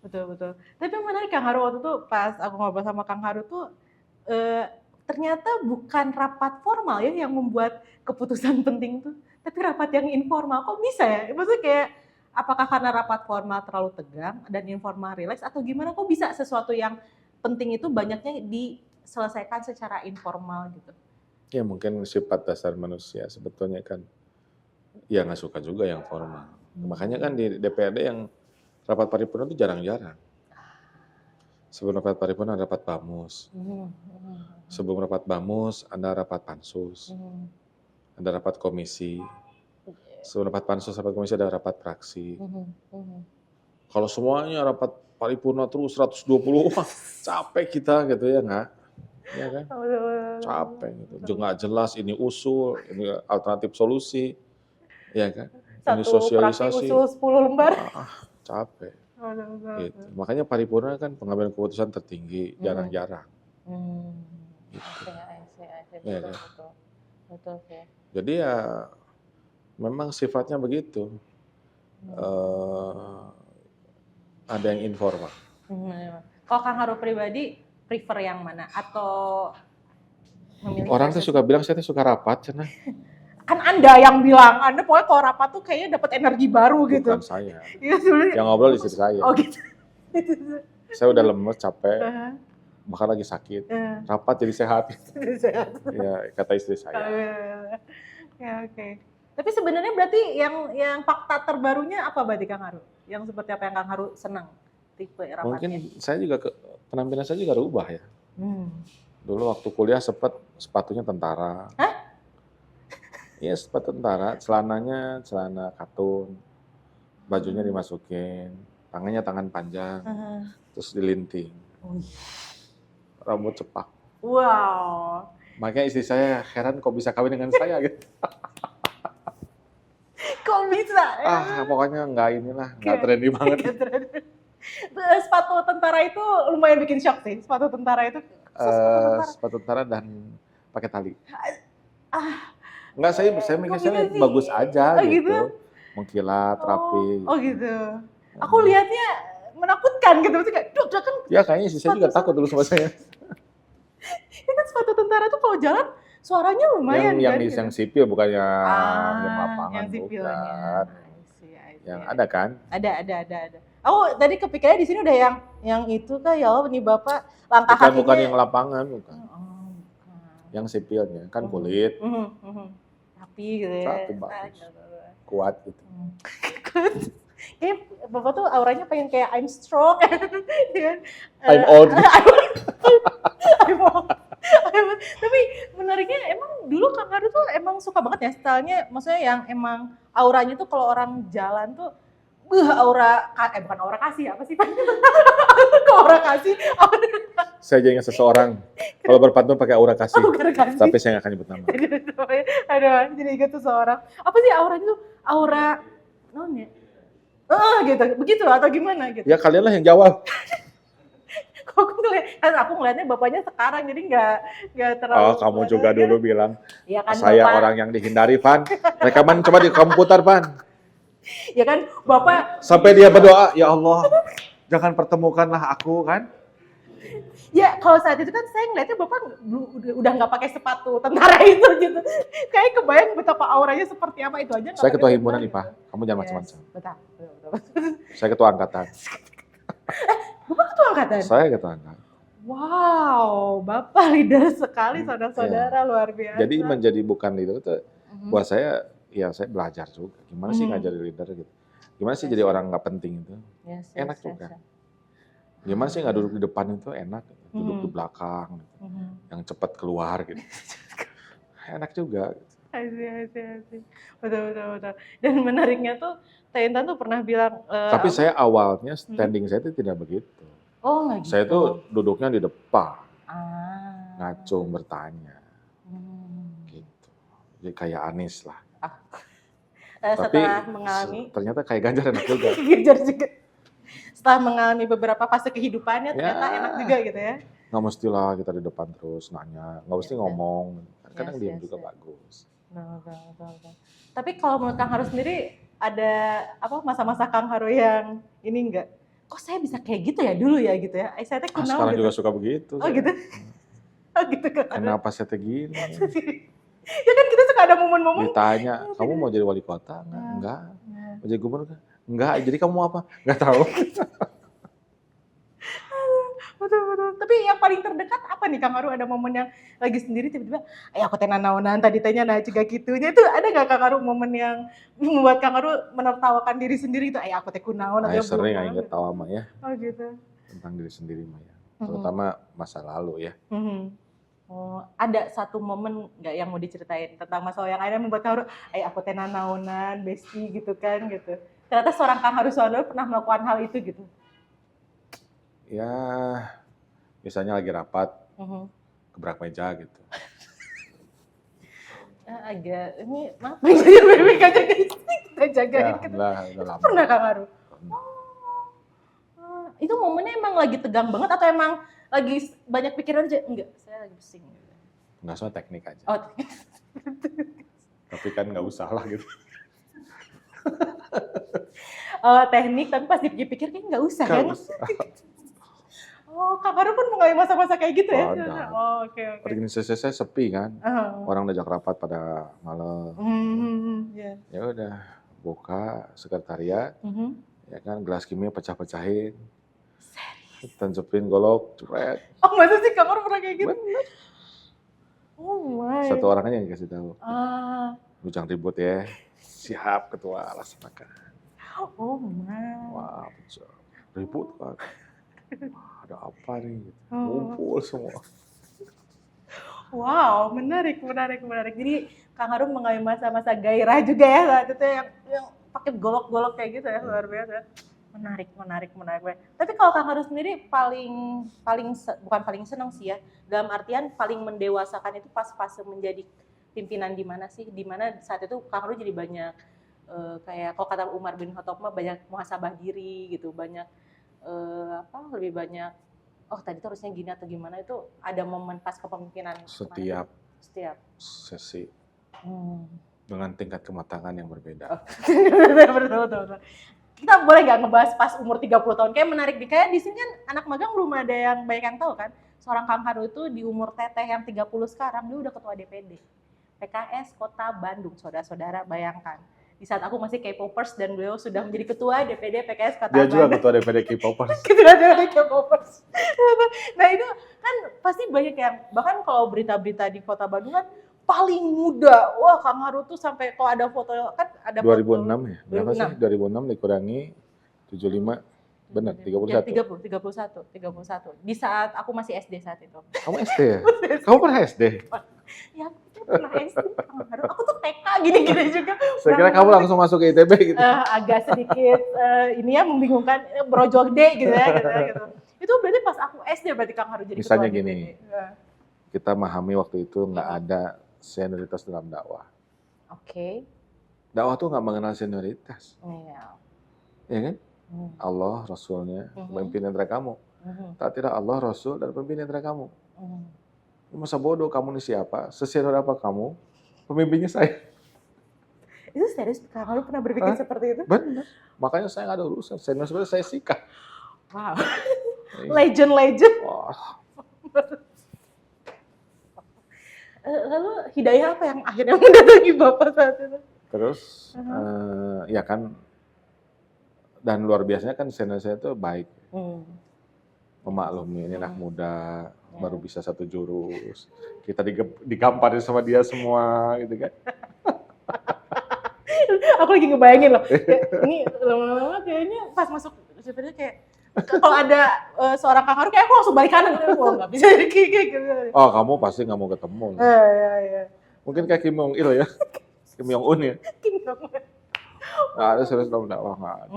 Betul. Tapi menarik Kang Haru waktu itu pas aku ngobrol sama Kang Haru tuh ternyata bukan rapat formal ya yang membuat keputusan penting tuh, tapi rapat yang informal. Kok bisa ya? Maksudnya kayak apakah karena rapat formal terlalu tegang dan informal rileks atau gimana? Kok bisa sesuatu yang penting itu banyaknya diselesaikan secara informal gitu? Ya mungkin sifat dasar manusia sebetulnya kan, ya nggak suka juga yang formal. Makanya kan di DPRD yang rapat paripurna itu jarang-jarang. Sebelum rapat paripurna ada rapat bamus. Sebelum rapat bamus ada rapat pansus. Ada rapat komisi. Sebelum rapat pansus, rapat komisi ada rapat fraksi. Kalau semuanya rapat paripurna terus 120, wah capek kita gitu ya nggak? Ya kan? Capek gitu. Nggak jelas ini usul, ini alternatif solusi. Ya kan? Ini Satu fraksi sosialisasi. usul 10 lembar. Capek. Gitu. Makanya paripurna kan pengambilan keputusan tertinggi, jarang-jarang. Ya kan? Betul sih. Jadi ya memang sifatnya begitu. Ada yang informal. Kalau Kang Haru pribadi prefer yang mana? Atau memilih Orang tuh suka bilang saya tuh suka rapat, cina. Kan Anda yang bilang, Anda pokoknya kalau rapat tuh kayaknya dapat energi baru gitu. Bukan saya. Iya, sebenarnya. Yang ngobrol istri saya. Oh gitu. Saya udah lemes, capek, bahkan lagi sakit. Rapat jadi sehat. Sehat. Ya, kata istri saya. Ya, oke. Tapi sebenarnya berarti yang fakta terbarunya apa berarti Kang Haru? Yang seperti apa yang Kang Haru senang tipe rapatnya? Mungkin saya juga penampilan saya juga rubah ya. Dulu waktu kuliah sepatunya tentara. Hah? Iya, sepatu tentara, celananya celana katun, bajunya dimasukin, tangannya tangan panjang, terus dilinting, rambut cepak. Wow. Makanya istri saya heran kok bisa kawin dengan saya gitu. Kok bisa? Pokoknya nggak trendy banget. Sepatu tentara itu lumayan bikin shock sih. Sepatu tentara itu. Sepatu tentara dan pakai tali. Enggak, saya mikir saya bagus aja gitu. Mengkilat, rapi. Oh gitu. Aku lihatnya menakutkan gitu. Maksudnya kayak, duh, kan. Ya kayaknya saya juga takut dulu sama saya. Ya kan sepatu tentara tuh kalau jalan suaranya lumayan yang sipil bukan yang lapangan. Yang sipilnya. Bukan. Yang ada kan? Ada. Oh, tadi kepikirannya di sini udah yang itu kan ya Allah, nih Bapak langkah kakinya. Bukan yang lapangan, bukan. Yang sipilnya kan kulit. Rapi gitu ya. Rapi bagus. Kuat gitu. Kayak Bapak tuh auranya pengen kayak I'm strong. I'm old. I'm old. Tapi menariknya emang dulu Kang Haru tuh emang suka banget ya stylenya, maksudnya yang emang auranya tuh kalau orang jalan tuh bukan aura kasih, apa sih Pak? Kok aura kasih? Saya jadi ingat seseorang kalau berpantun pakai aura kasih. Tapi saya nggak akan nyebut nama. Aduh, jadi ingat tuh seorang. Apa sih auranya tuh? Aura nonnya. Gitu. Begitu atau gimana gitu? Ya kalian lah yang jawab. Kok aku ngeliatnya bapaknya sekarang jadi nggak terlalu. Kamu juga dulu bilang ya kan, saya Bapak, orang yang dihindari, Van. Rekaman coba di komputer, Van. Ya kan, Bapak. Sampai dia berdoa, ya Allah, jangan pertemukanlah aku kan. Ya kalau saat itu kan saya ngeliatnya Bapak udah nggak pakai sepatu tentara itu gitu. Kayak kebayang betapa auranya seperti apa itu aja. Saya ketua himpunan IPA, kamu jangan macam-macam. Betul. Saya ketua angkatan. Bapak ketua angkatan? Saya ketua angkatan. Wow, Bapak leader sekali, saudara-saudara, luar biasa. Jadi menjadi bukan leader itu buat saya, ya saya belajar juga. Gimana sih nggak jadi leader gitu? Gimana sih jadi orang nggak penting itu? Enak juga. Gimana sih nggak duduk di depan itu enak, duduk di Mhm. belakang, Mhm. yang cepat keluar gitu. Enak juga. I see. Betul betul betul. Dan menariknya tuh, Teh Intan tuh pernah bilang, Tapi apa saya awalnya mhm? standing saya itu tidak begitu. Oh nggak Saya gitu? tuh duduknya di depan, Ah. ngacung bertanya, Mmm. gitu. Jadi kayak Anies lah. Ah, Tapi setelah mengalami ternyata kayak Ganjar enak juga. Ganjar juga. Setelah mengalami beberapa fase kehidupannya ternyata enak juga Ya, gitu ya? nggak mestilah kita di depan terus nanya, nggak mesti Yes yes. ngomong. Kadang Yes diam yes juga yes. bagus. Betul. Tapi kalau menurut Kang Haru sendiri, ada apa masa-masa Kang Haru yang ini enggak, "Kok saya bisa kayak gitu ya dulu ya?" Gitu ya, "Saya teh kunaon," Sekarang gitu. juga suka begitu Oh gitu? saya. Oh gitu Kang Haru? Kenapa saya teh gini? Ya kan kita suka ada momen-momen Ditanya, kamu mau jadi wali kota nggak? Nah, Enggak. nah. Mau jadi gubernur nggak? Enggak. Jadi kamu mau apa? Nggak tahu. Betul. Tapi yang paling terdekat apa nih Kang Haru? Ada momen yang lagi sendiri tiba-tiba, aku teh nanaonan tadi tanya nah juga gitunya itu ada nggak Kang Haru momen yang membuat Kang Haru menertawakan diri sendiri itu, aku teh kunaon atau Saya yang belum sering tahu inget gitu? tawa mah ya Oh gitu. tentang diri sendiri mah ya. Mhm. Terutama masa lalu ya. Mhm. Oh, ada satu momen nggak yang mau diceritain tentang masalah yang lainnya membuat Kang Haru, aku teh nanaonan, besti gitu kan gitu. Ternyata seorang Kang Haru Suwandono pernah melakukan hal itu gitu. Ya, misalnya lagi rapat, Mhm. gebrak meja gitu. Agak ini maaf baik-baik aja guys, kita jagain gitu. Udah Itu lama. pernah Kang Haru? Pernah. Itu momennya emang lagi tegang banget atau emang lagi banyak pikiran aja? Enggak, saya lagi pusing. Nggak soal teknik aja. Oh, Tapi kan nggak usah lah gitu. teknik tapi pas dipikir-pikir kayaknya nggak usah Nggak kan? usah. Oh, Kang Haru pun mengalami masa-masa kayak gitu ya? Ada. Oh, oke. Organisasi saya sepi kan. Oh. Orang diajak rapat pada malam. Ya. Ya udah, buka sekretariat, ya kan gelas kimia pecah-pecahin, tancepin golok, curet. Oh, masa sih Kang Haru pernah kayak gitu? Bener. Oh my. Satu orang aja yang dikasih tahu. Ah. Bujang ribut ya. Siap ketua laksanakan. Oh my. Wah, bujang. Ribut kan. Wah, ada apa nih? Oh. Ngumpul semua. Wow, menarik. Jadi Kang Haru mengalami masa-masa gairah juga ya saat itu yang pakai golok-golok kayak gitu ya, luar biasa. Menarik. Tapi kalau Kang Haru sendiri bukan paling senang sih ya, dalam artian paling mendewasakan itu pas fase menjadi pimpinan di mana sih? Di mana saat itu Kang Haru jadi banyak kayak kalau kata Umar bin Khattab mah banyak muhasabah diri gitu, banyak lebih banyak tadi tuh harusnya gini atau gimana, itu ada momen pas kepemimpinan Setiap setiap sesi dengan tingkat kematangan yang berbeda. betul. Kita boleh nggak ngebahas pas umur 30 tahun? Kayak menarik kayak di sini kan anak magang belum ada yang banyak yang tahu kan. Seorang Kang Haru itu di umur teteh yang 30 sekarang dia udah ketua DPD PKS Kota Bandung, saudara-saudara, bayangkan. Di saat aku masih K-popers dan beliau sudah menjadi ketua DPD PKS Kota Dia Bandung. juga ketua DPD K-popers. Ketua DPD K-popers. Nah itu kan pasti banyak yang, bahkan kalau berita-berita di Kota Bandung kan paling muda. Wah, Kang Haru tuh sampai kalau ada foto kan ada 2006 foto, ya? Berapa sih? 2006 dikurangi 75. Benar, 31. 31. Di saat aku masih SD saat itu. Kamu SD ya? Kamu pernah SD? Ya, aku pernah SD. Aku tuh TK gini-gini juga. Saya kira kamu langsung masuk ke ITB gitu. Agak sedikit ini ya membingungkan, brojol D gitu ya. Gitu. Itu berarti pas aku SD berarti Kang Haru jadi Misalnya ketua gini, DPD. kita memahami waktu itu nggak ada senioritas dalam dakwah. Oke. Dakwah tuh nggak mengenal senioritas. Iya. Ya kan? Allah, Rasulnya, pemimpin antara kamu. Taatilah Allah, Rasul, dan pemimpin antara kamu. Masa bodoh kamu ini siapa? Sesenior apa kamu? Pemimpinnya saya. Itu serius Kang Haru pernah berpikir seperti itu? Benar. Makanya saya nggak ada urusan. Senior sebenarnya saya sikat. Wow. Legend. Wah. Lalu hidayah apa yang akhirnya mendatangi Bapak saat itu? Terus, ya kan, dan luar biasanya kan senior saya itu baik. Memaklumi, ini anak muda, baru bisa satu jurus. Kita digamparin sama dia semua gitu kan. Aku lagi ngebayangin loh, ini lama-lama kayaknya pas masuk sebenarnya kayak Kalau ada seorang Kang Haru kayak aku langsung balik kanan. Wah, nggak bisa kayak gitu. Oh, kamu pasti nggak mau ketemu. Iya. Mungkin kayak Kim Jong Il ya, Kim Jong Un ya. Kim Jong Un. Nggak ada serius dalam dakwah, nggak ada.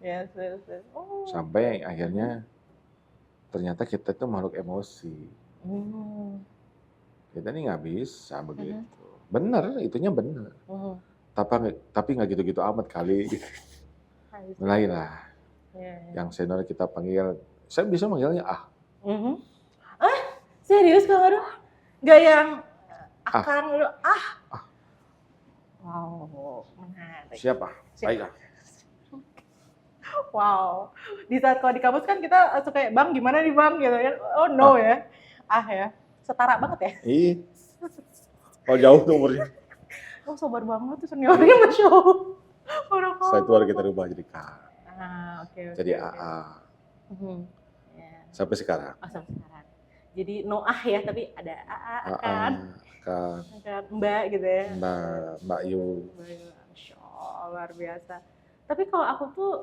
Ya, serius. Oh. Sampai akhirnya ternyata kita itu makhluk emosi. Kita ini nggak bisa begitu. Bener, itunya bener. Tapi nggak gitu-gitu amat kali. Lain lah. Yang senior kita panggil, saya bisa manggilnya Serius Kang Haru? Nggak yang Akang lu Wow, menarik. Siapa? Baik. Wow. Di saat kalau di kampus kan kita suka kayak, Bang gimana nih Bang gitu ya. Oh no ya. Ya. Setara banget ya. Iya. Oh jauh tuh umurnya. Oh sabar banget tuh seniornya Masya Allah. Setelah itu baru kita rubah jadi K. Oke. Jadi AA. Sampai sekarang. Oh sampai sekarang. Jadi no ya, tapi ada AA, Akan, Mbak gitu ya. Mbak Yu. Masya Allah, luar biasa. Tapi kalau aku tuh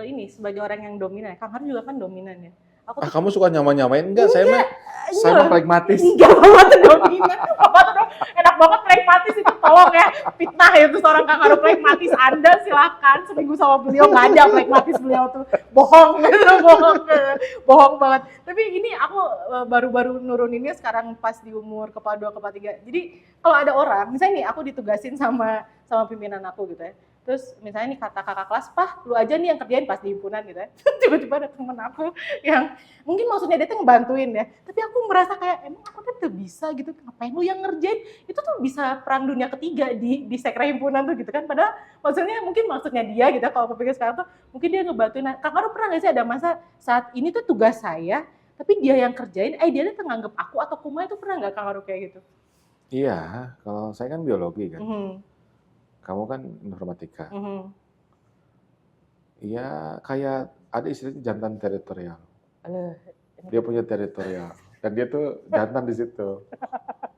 ini sebagai orang yang dominan, Kang Haru juga kan dominan ya. Kamu suka nyamain-nyamain? Enggak, saya mah pragmatis. Enggak, Bapak tuh dominan. Bapak tuh enak banget pragmatis itu, tolong ya. Fitnah itu seorang Kang Haru pragmatis. Anda silakan seminggu sama beliau, nggak ada pragmatis beliau tuh. Bohong gitu, bohong banget. Tapi ini aku baru-baru nuruninnya sekarang pas di umur kepala 2, kepala 3. Jadi kalau ada orang, misalnya nih aku ditugasin sama pimpinan aku gitu ya. Terus misalnya nih kata kakak kelas, Pah, lu aja nih yang kerjain pas di himpunan gitu ya. Tiba-tiba ada temen aku yang mungkin maksudnya dia tuh ngebantuin ya. Tapi aku merasa kayak, emang aku tuh bisa gitu, ngapain lu yang ngerjain? Itu tuh bisa perang dunia ketiga di sekre himpunan tuh gitu kan. Padahal maksudnya dia gitu ya, kalau aku pikir sekarang tuh, mungkin dia ngebantuin. Kang Haru pernah gak sih ada masa saat ini tuh tugas saya, tapi dia yang kerjain, dia tuh nganggep aku atau Kumai itu pernah gak Kang Haru kayak gitu? Iya, kalau saya kan biologi kan. Kamu kan informatika. Iya, kayak ada istilahnya jantan teritorial. Dia punya teritorial. Dan dia tuh jantan di situ.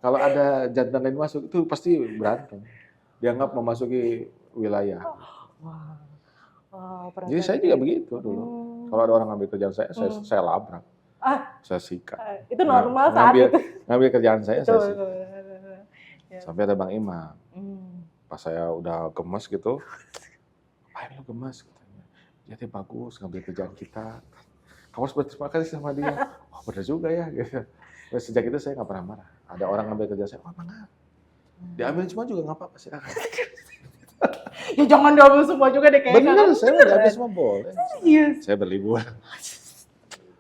Kalau ada jantan lain masuk, itu pasti berantem. Dianggap memasuki wilayah. Jadi saya juga begitu dulu. Kalau ada orang ngambil kerjaan saya labrak. Saya sikat. Itu normal saat itu. Ngambil kerjaan saya sikat. Sampai ada Bang Imam. Pas saya udah gemes gitu, apain lu gemes? Katanya. Dia tuh bagus ngambil kerjaan kita. Kamu harus berterima kasih sama dia. Oh bener juga ya. Gitu. Sejak itu saya nggak pernah marah. Ada orang ngambil kerjaan saya, mana? Diambil semua juga nggak apa-apa silakan. Ya jangan diambil semua juga deh kayaknya. Bener, saya diambil semua boleh. Serius? Saya berlibur.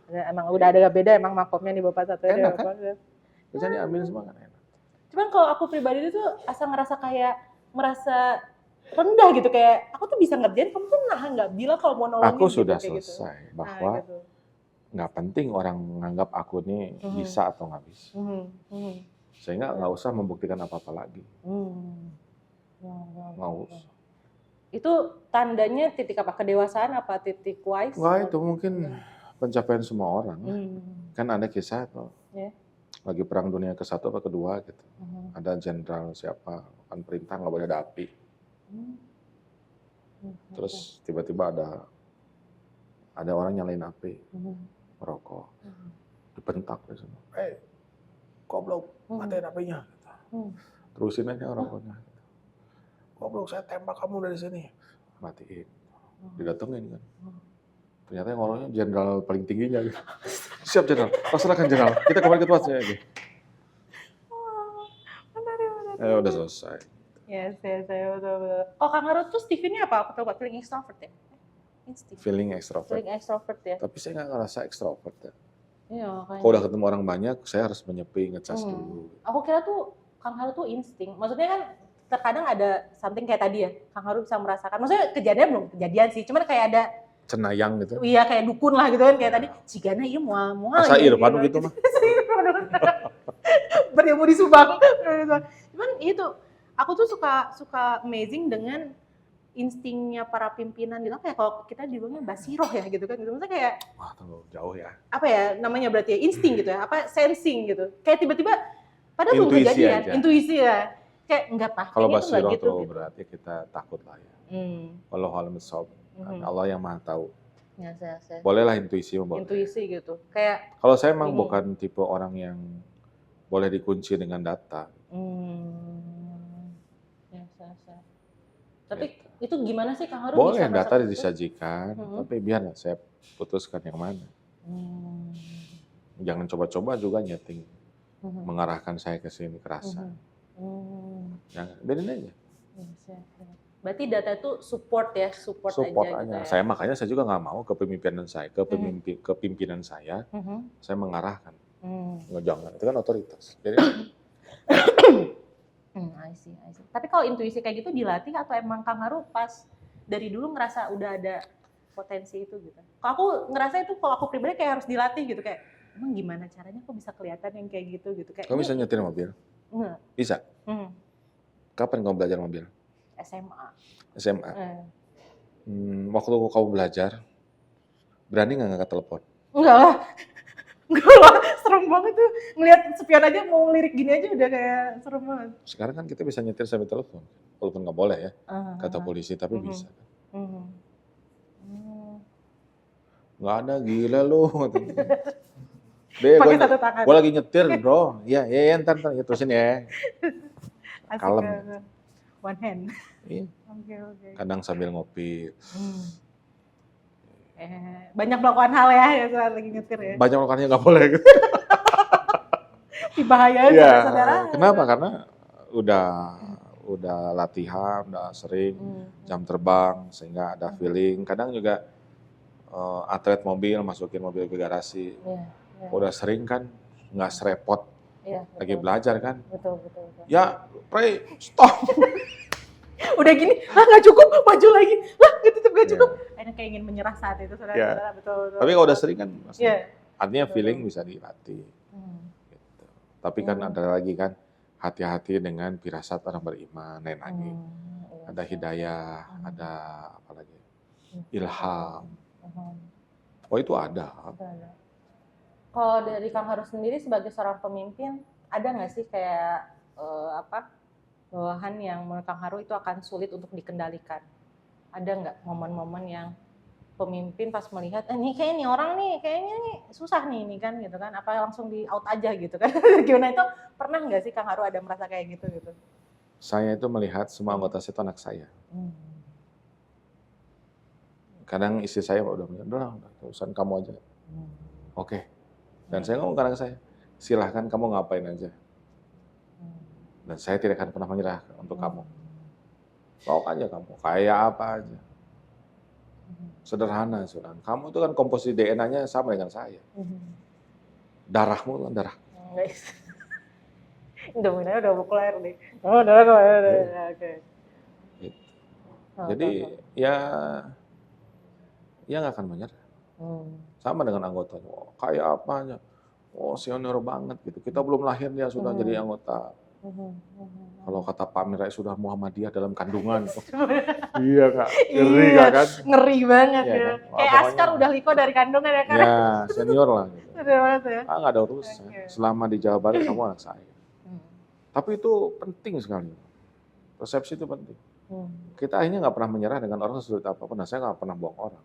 Emang udah ada beda emang makomnya nih Bapak satu. Enak kan? Bisa diambil semua kan enak. Cuman kalau aku pribadi itu asal ngerasa kayak merasa rendah gitu, kayak aku tuh bisa ngerjain, kamu tuh nggak bilang kalau mau nolongin. Aku sudah gitu, selesai bahwa nggak penting orang menganggap aku ini bisa atau nggak bisa. Sehingga nggak usah membuktikan apa-apa lagi. Nggak usah. Itu tandanya titik apa? Kedewasaan apa titik wise? Wah itu mungkin pencapaian semua orang. Kan ada kisah tuh. Lagi perang dunia ke-1 atau ke-2 gitu. Ada jenderal siapa, kan perintah nggak boleh ada api. Terus tiba-tiba ada orang nyalain api, merokok, dibentak di sana. Goblok, matiin apinya. Terusin aja rokoknya. Goblok, saya tembak kamu dari sini. Matiin. Didatengin kan. Ternyata yang orangnya jenderal paling tingginya. Gitu. Siap jenderal, laksanakan jenderal. Kita kembali ke tempatnya. Gitu. Udah selesai. Yes, betul. Oh, Kang Haru tuh Steven-nya apa? Aku tahu feeling extrovert ya? Feeling extrovert. Feeling extrovert ya? Tapi saya nggak ngerasa extrovert ya. Iya, kayaknya. Kalau udah ketemu orang banyak, saya harus menyepi, ngecas dulu. Aku kira tuh Kang Haru tuh insting. Maksudnya kan terkadang ada something kayak tadi ya, Kang Haru bisa merasakan. Maksudnya kejadiannya belum kejadian sih, cuman kayak ada cenayang gitu. Iya, kayak dukun lah gitu kan, kayak tadi. Cigana iya mual. Asa Irfan gitu mah. Berilmu di Subang. Cuman itu, aku tuh suka amazing dengan instingnya para pimpinan gitu. Apa ya kalau kita dibilangnya basiroh ya gitu kan. Maksudnya kayak wah, terlalu jauh ya. Apa ya namanya berarti ya? Insting gitu ya. Apa sensing gitu. Kayak tiba-tiba padahal belum Intuisi kejadian, aja. intuisi ya. Kayak enggak Pak. Kalau kayaknya itu nggak basiroh gitu, tuh gitu. berarti kita takut lah ya. Wallahu a'lam bishawab. Allah yang Maha tahu. Yes, yes, yes. Bolehlah intuisi boleh. Intuisi gitu. Kayak Kalau saya emang ini. bukan tipe orang yang boleh dikunci dengan data. Yes, yes, yes. Tapi Gitu. itu gimana sih Kang Haru Boleh bisa masak data itu? disajikan, tapi biarlah saya putuskan yang mana. Jangan coba-coba juga nyeting, mengarahkan saya ke sini, ke rasa. Jangan, biarin aja. Yes, yes, yes. Berarti data itu support ya, support aja Support gitu aja. ya. Makanya saya juga nggak mau kepemimpinan saya, kepimpinan saya mengarahkan. Jangan, itu kan otoritas. Jadi, I see. Tapi kalau intuisi kayak gitu dilatih atau emang Kang Haru pas dari dulu ngerasa udah ada potensi itu gitu? Kalau aku ngerasa itu, kalau aku pribadi kayak harus dilatih gitu, kayak emang gimana caranya kok bisa kelihatan yang kayak gitu kayak. kamu bisa nyetir mobil? Enggak. Bisa. Kapan kamu belajar mobil? SMA. Waktu kamu belajar, berani nggak ngangkat telepon? Enggak lah, serem banget tuh. Ngeliat spion aja mau lirik gini aja udah kayak serem banget. Sekarang kan kita bisa nyetir sambil telepon, walaupun nggak boleh ya, kata polisi, tapi bisa. Nggak ada, gila lu. Pakai satu tangan. Gue lagi nyetir bro, ya ntar ya terusin ya. Kalem. One hand. Iya. Okay. Kadang sambil ngopi. Banyak melakukan hal ya saat lagi nyetir ya. Banyak melakukannya nggak boleh. Bahaya ya, saudara. Kenapa? Karena udah latihan, udah sering jam terbang, sehingga ada feeling. Kadang juga atlet mobil masukin mobil ke garasi. Udah sering kan, nggak serepot. Lagi belajar kan. Betul. Ya, Pre, stop. Udah gini, nggak cukup, maju lagi. Tetap nggak cukup. Kayak ingin menyerah saat itu, saudara. Betul. Tapi kalau udah sering kan, artinya feeling bisa dilatih. Gitu. Tapi kan ada lagi kan, hati-hati dengan firasat orang beriman, lain lagi. Ada hidayah, ada apa lagi? Ilham. Oh itu ada. Kalau dari Kang Haru sendiri sebagai seorang pemimpin, ada nggak sih kayak bawahan yang menurut Kang Haru itu akan sulit untuk dikendalikan? Ada nggak momen-momen yang pemimpin pas melihat, nih kayaknya nih orang nih, kayaknya nih susah nih ini kan gitu kan, apa langsung di out aja gitu kan? Gimana itu, pernah nggak sih Kang Haru ada merasa kayak gitu? Saya itu melihat semua anggota saya itu anak saya. Kadang istri saya udah urusan kamu aja. Oke. Dan saya ngomong ke anak saya, silahkan kamu ngapain aja. Dan saya tidak akan pernah menyerah untuk kamu. Sok aja kamu, kayak apa aja. Sederhana. Kamu itu kan komposisi DNA-nya sama dengan saya. Darahmu kan darah. Dominannya udah populer nih. Darah. Oke. Jadi ya nggak akan menyerah. Sama dengan anggotanya. Kayak apa aja. Senior banget gitu. Kita belum lahir dia sudah jadi anggota. Kalau kata Pak Amin Rais sudah Muhammadiyah dalam kandungan. Iya Kak, ngeri kan? Ngeri banget ya. Kan? Kayak Askar udah liko dari kandungan ya Kak? Ya, senior lah. Gitu. Udah banget ya? Nggak ada urusan. Selama di Jawa Barat kamu anak saya. Tapi itu penting sekali. Persepsi itu penting. Kita akhirnya nggak pernah menyerah dengan orang sesulit apapun. Nah, saya nggak pernah bohong orang.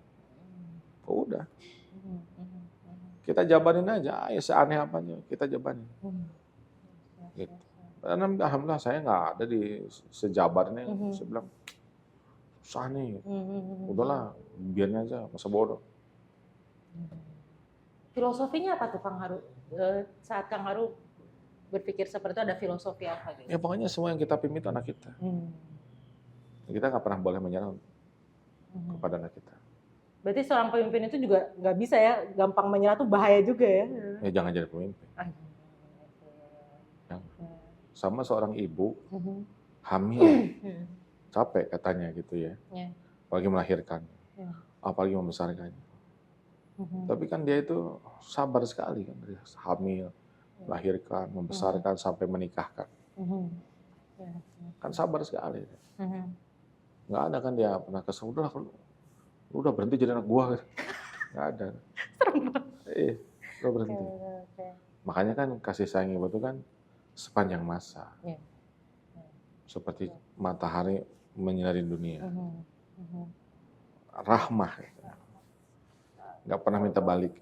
Udah. Kita jabanin aja, ya seaneh apanya, kita jabanin. Gitu. Karena alhamdulillah saya nggak ada di sejabarnya, saya bilang, susah nih, udahlah, biarnya aja, masa bodoh. Filosofinya apa tuh Kang Haru? Saat Kang Haru berpikir seperti itu ada filosofi apa gitu? Ya pokoknya semua yang kita pimpin itu anak kita. Kita nggak pernah boleh menyerah kepada anak kita. Berarti seorang pemimpin itu juga nggak bisa ya, gampang menyerah tuh bahaya juga ya? Ya jangan jadi pemimpin. Sama seorang ibu hamil, capek katanya gitu ya, apalagi melahirkan, apalagi membesarkannya. Tapi kan dia itu sabar sekali kan, dari hamil, melahirkan, membesarkan sampai menikahkan. Kan sabar sekali. Nggak ada kan dia pernah kesel, udah berhenti jadi anak gua. Nggak ada. Udah berhenti. Makanya kan kasih sayang ibu itu kan sepanjang masa. Seperti matahari menyinari dunia. Rahmah. nggak pernah minta balik.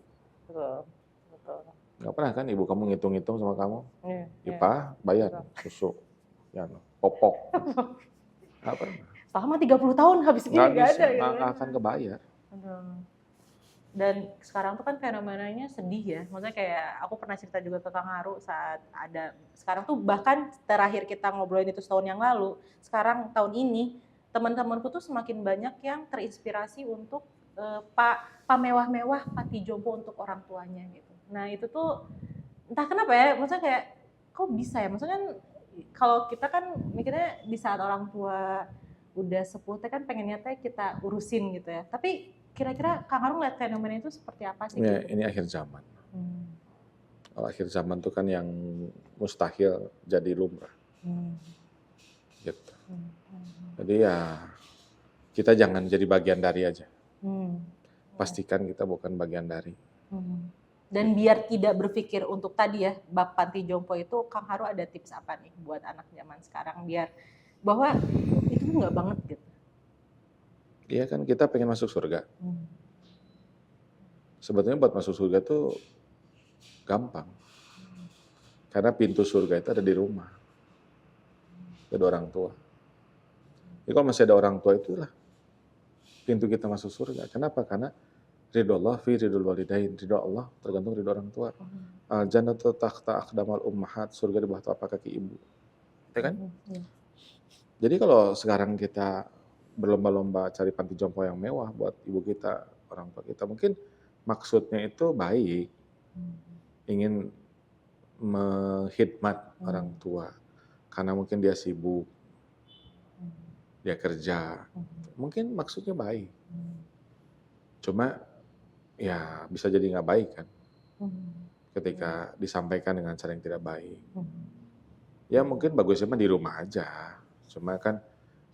Betul. Betul. Nggak pernah kan ibu kamu ngitung-ngitung sama kamu, Iya, iya. IPA bayar Betul. susu, ya, popok. Nggak pernah. Selama 30 tahun habis gini Nggak nggak bisa, ada gitu. nggak akan kebayar. Betul. Dan sekarang tuh kan fenomenanya sedih ya. Maksudnya kayak aku pernah cerita juga ke Kang Haru saat ada, sekarang tuh bahkan terakhir kita ngobrolin itu setahun yang lalu, sekarang tahun ini teman-temanku tuh semakin banyak yang terinspirasi untuk mewah-mewah panti jompo untuk orang tuanya gitu. Nah itu tuh entah kenapa ya, maksudnya kayak kok bisa ya, maksudnya kan kalau kita kan mikirnya di saat orang tua udah sepuh teh kan pengennya teh kita urusin gitu ya, tapi kira-kira Kang Haru ngeliat fenomena itu seperti apa sih? Ya, Gitu? ini akhir zaman. Kalau akhir zaman tuh kan yang mustahil jadi lumrah. Gitu. Jadi ya kita jangan jadi bagian dari aja. Pastikan kita bukan bagian dari. Dan biar tidak berpikir untuk tadi ya, bab panti jompo itu, Kang Haru ada tips apa nih buat anak zaman sekarang biar bahwa itu nggak banget gitu. Iya kan kita pengen masuk surga. Sebetulnya buat masuk surga tuh gampang. Karena pintu surga itu ada di rumah. Ada orang tua. Jadi kalau masih ada orang tua itulah pintu kita masuk surga. Kenapa? Karena ridho Allah fi ridhul walidain. Ridho Allah tergantung ridho orang tua. Al-jannatu tahta aqdamal ummahat. Surga di bawah telapak kaki ibu. Ya kan? Jadi kalau sekarang kita berlomba-lomba cari panti jompo yang mewah buat ibu kita, orang tua kita, mungkin maksudnya itu baik, ingin menghidmat orang tua, karena mungkin dia sibuk, dia kerja, mungkin maksudnya baik, cuma ya bisa jadi nggak baik kan, ketika disampaikan dengan cara yang tidak baik. Ya mungkin bagusnya mah di rumah aja, cuma kan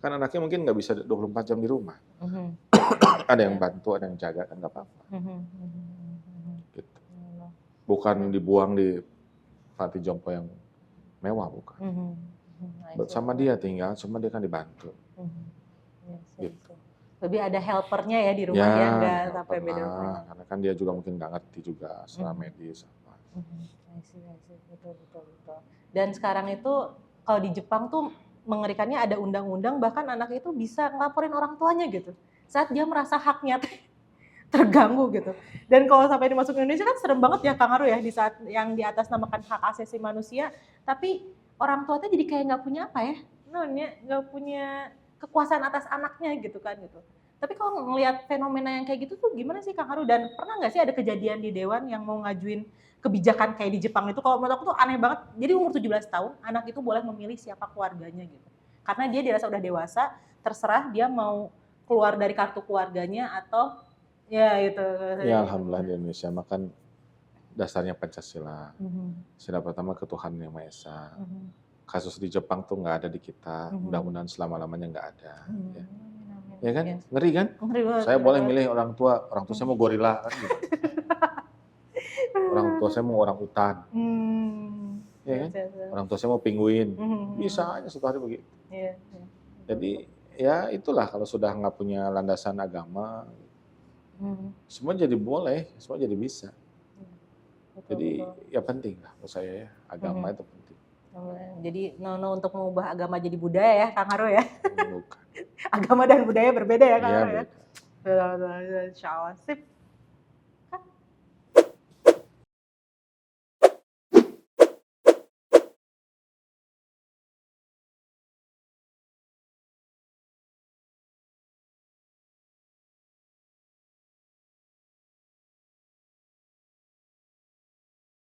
anaknya mungkin nggak bisa 24 jam di rumah. Ada yang bantu, ada yang jaga, kan nggak apa-apa. Gitu. Bukan dibuang di panti jompo yang mewah, bukan. Sama dia tinggal, cuma dia kan dibantu. Gitu. Lebih ada helpernya ya di rumah ya, nggak sampai beda. Karena kan dia juga mungkin nggak ngerti juga secara medis. Betul. Dan sekarang itu kalau di Jepang tuh mengerikannya ada undang-undang bahkan anak itu bisa ngelaporin orang tuanya gitu saat dia merasa haknya terganggu gitu. Dan kalau sampai dimasuk Indonesia kan serem banget ya Kang Haru ya, di saat yang di atas namakan hak asasi manusia, tapi orang tuanya jadi kayak nggak punya apa ya, nggak punya kekuasaan atas anaknya gitu kan gitu. Tapi kalau ngelihat fenomena yang kayak gitu tuh gimana sih Kang Haru? Dan pernah nggak sih ada kejadian di Dewan yang mau ngajuin kebijakan kayak di Jepang itu? Kalau menurut aku tuh aneh banget. Jadi umur 17 tahun anak itu boleh memilih siapa keluarganya gitu. Karena dia dirasa udah dewasa, terserah dia mau keluar dari kartu keluarganya atau ya itu. Ya alhamdulillah di Indonesia makan dasarnya Pancasila. Sila pertama ketuhanan yang Maha Esa. Kasus di Jepang tuh nggak ada di kita. Mudah-mudahan selama-lamanya nggak ada. Ya kan? Ngeri kan? Ngeri banget. Saya boleh milih orang tua saya mau gorila kan gitu. Orang tua saya mau orang utan. Ya kan? Orang tua saya mau penguin. Bisa aja satu hari begitu. Jadi ya itulah kalau sudah nggak punya landasan agama, semua jadi boleh, semua jadi bisa. Jadi ya penting lah menurut saya ya, agama itu penting. Jadi no untuk mengubah agama jadi budaya ya Kang Haru ya. Bukan. Agama dan budaya berbeda ya Kang Iya, Haru ya. beda. Insya Allah sip.